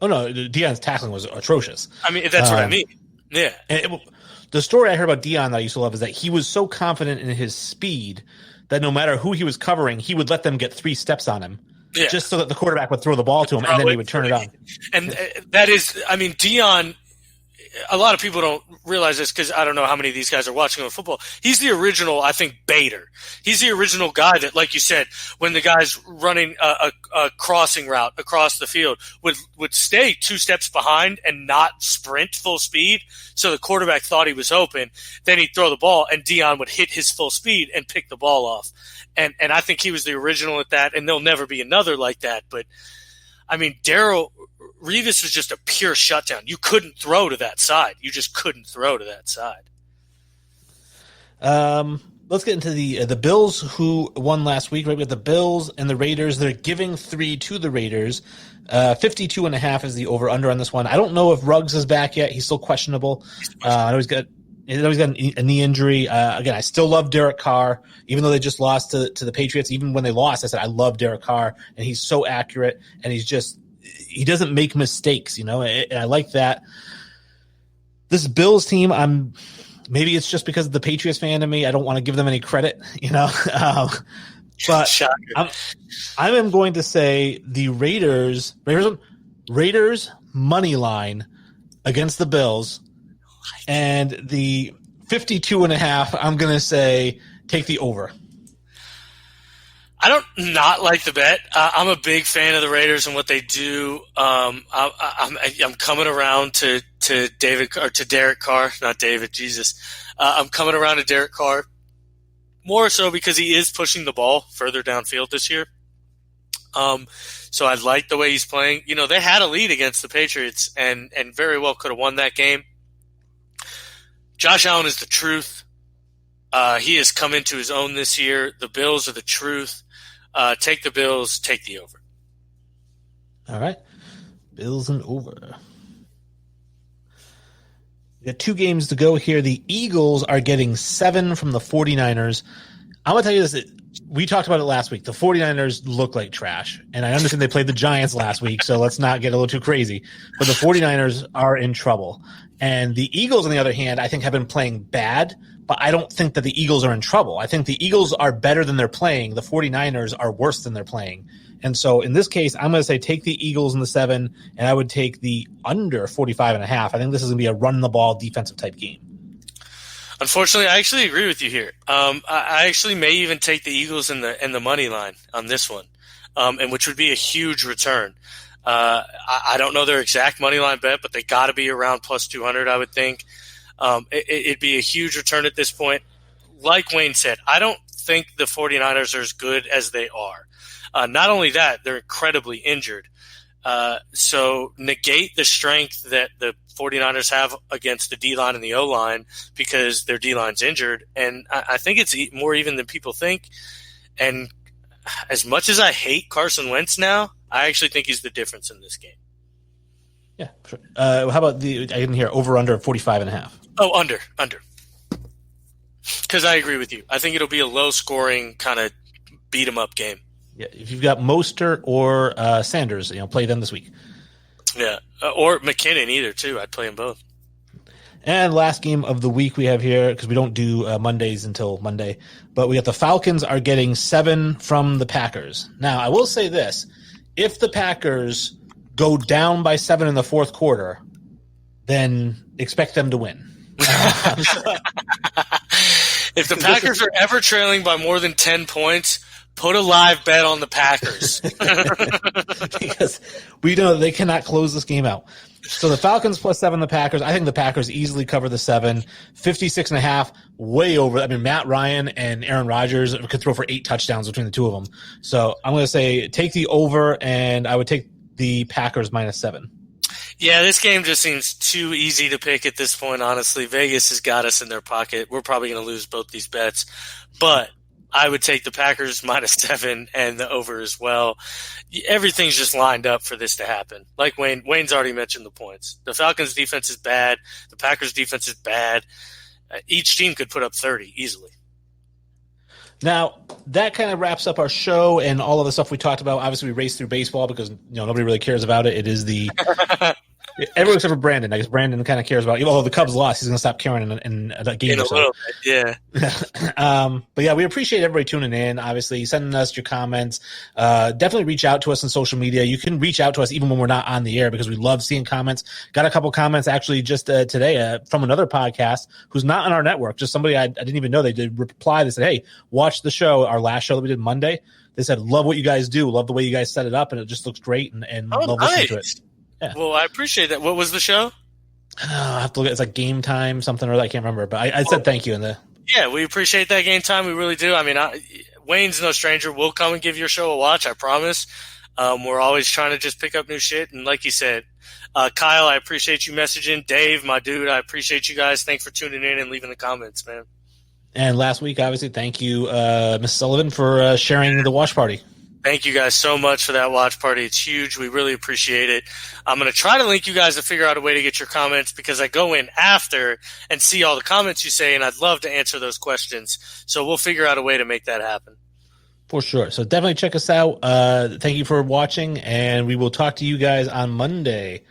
Oh no, Deion's tackling was atrocious. I mean, that's what I mean. Yeah. And the story I heard about Deion that I used to love is that he was so confident in his speed that no matter who he was covering, he would let them get 3 steps on him. Yeah. Just so that the quarterback would throw the ball to him, and then he would turn it on. And that is, I mean, Deion, a lot of people don't realize this because I don't know how many of these guys are watching on football. He's the original, I think, baiter. He's the original guy that, like you said, when the guy's running a crossing route across the field, would stay 2 steps behind and not sprint full speed. So the quarterback thought he was open. Then he'd throw the ball, and Deion would hit his full speed and pick the ball off. And I think he was the original at that, and there'll never be another like that. But, I mean, Darrelle Revis was just a pure shutdown. You couldn't throw to that side. You just couldn't throw to that side. Let's get into the Bills, who won last week. Right, we got the Bills and the Raiders. They're giving 3 to the Raiders. 52.5 is the over-under on this one. I don't know if Ruggs is back yet. He's still questionable. I know he's got a knee injury. Again, I still love Derek Carr, even though they just lost to the Patriots. Even when they lost, I said I love Derek Carr, and he's so accurate, and he doesn't make mistakes, and I like that. This Bills team, maybe it's just because of the Patriots fan in me. I don't want to give them any credit, but I am going to say the Raiders money line against the Bills. And the 52.5, I'm going to say take the over. I don't not like the bet. I'm a big fan of the Raiders and what they do. I'm coming around to Derek Carr, not David. Jesus, I'm coming around to Derek Carr more so because he is pushing the ball further downfield this year. So I like the way he's playing. They had a lead against the Patriots and very well could have won that game. Josh Allen is the truth. He has come into his own this year. The Bills are the truth. Take the Bills. Take the over. All right. Bills and over. We got 2 games to go here. The Eagles are getting 7 from the 49ers. I'm going to tell you this. We talked about it last week. The 49ers look like trash. And I understand they played the Giants last week, so let's not get a little too crazy. But the 49ers are in trouble. And the Eagles, on the other hand, I think have been playing bad, but I don't think that the Eagles are in trouble. I think the Eagles are better than they're playing. The 49ers are worse than they're playing. And so in this case, I'm going to say take the Eagles in the 7, and I would take the under 45.5. I think this is going to be a run-the-ball defensive type game. Unfortunately, I actually agree with you here. I actually may even take the Eagles in the money line on this one, and which would be a huge return. I don't know their exact money line bet, but they got to be around plus 200, I would think. It'd be a huge return at this point. Like Wayne said, I don't think the 49ers are as good as they are. Not only that, they're incredibly injured. So negate the strength that the 49ers have against the D-line and the O-line because their D-line's injured. And I think it's more even than people think. And as much as I hate Carson Wentz now, I actually think he's the difference in this game. Yeah, sure. How about I didn't hear over-under 45.5. Oh, under. Because I agree with you. I think it'll be a low-scoring kind of beat-em-up game. Yeah, if you've got Mostert or Sanders, play them this week. Yeah, or McKinnon either, too. I'd play them both. And last game of the week we have here, because we don't do Mondays until Monday, but we got the Falcons are getting 7 from the Packers. Now, I will say this. If the Packers go down by 7 in the fourth quarter, then expect them to win. If the Packers are ever trailing by more than 10 points, put a live bet on the Packers. Because we know they cannot close this game out. So the Falcons plus 7, the Packers. I think the Packers easily cover the 7. 56.5, way over. I mean, Matt Ryan and Aaron Rodgers could throw for 8 touchdowns between the two of them. So I'm going to say take the over, and I would take the Packers minus 7. Yeah, this game just seems too easy to pick at this point, honestly. Vegas has got us in their pocket. We're probably going to lose both these bets. But I would take the Packers minus 7 and the over as well. Everything's just lined up for this to happen. Like Wayne's already mentioned the points. The Falcons' defense is bad. The Packers' defense is bad. Each team could put up 30 easily. Now, that kind of wraps up our show and all of the stuff we talked about. Obviously, we raced through baseball because nobody really cares about it. It is the everyone except for Brandon. I guess Brandon kind of cares about it. Although the Cubs lost, he's going to stop caring in a game or so. Little bit, yeah. But yeah, we appreciate everybody tuning in. Obviously, sending us your comments. Definitely reach out to us on social media. You can reach out to us even when we're not on the air because we love seeing comments. Got a couple comments actually just today from another podcast who's not on our network. Just somebody I didn't even know. They did reply. They said, "Hey, watch the show. Our last show that we did Monday." They said, "Love what you guys do. Love the way you guys set it up, and it just looks great." And love listening to it. Yeah. Well, I appreciate that. What was the show? I have to look at it's like Game Time something or other. I can't remember, but I said thank you in the. Yeah, we appreciate that Game Time. We really do. I mean, Wayne's no stranger. We'll come and give your show a watch. I promise. We're always trying to just pick up new shit. And like you said, Kyle, I appreciate you messaging. Dave, my dude, I appreciate you guys. Thanks for tuning in and leaving the comments, man. And last week, obviously, thank you, Miss Sullivan, for sharing the watch party. Thank you guys so much for that watch party. It's huge. We really appreciate it. I'm going to try to link you guys to figure out a way to get your comments because I go in after and see all the comments you say, and I'd love to answer those questions. So we'll figure out a way to make that happen. For sure. So definitely check us out. Thank you for watching, and we will talk to you guys on Monday.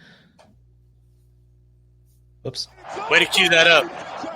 Oops. Way to cue that up.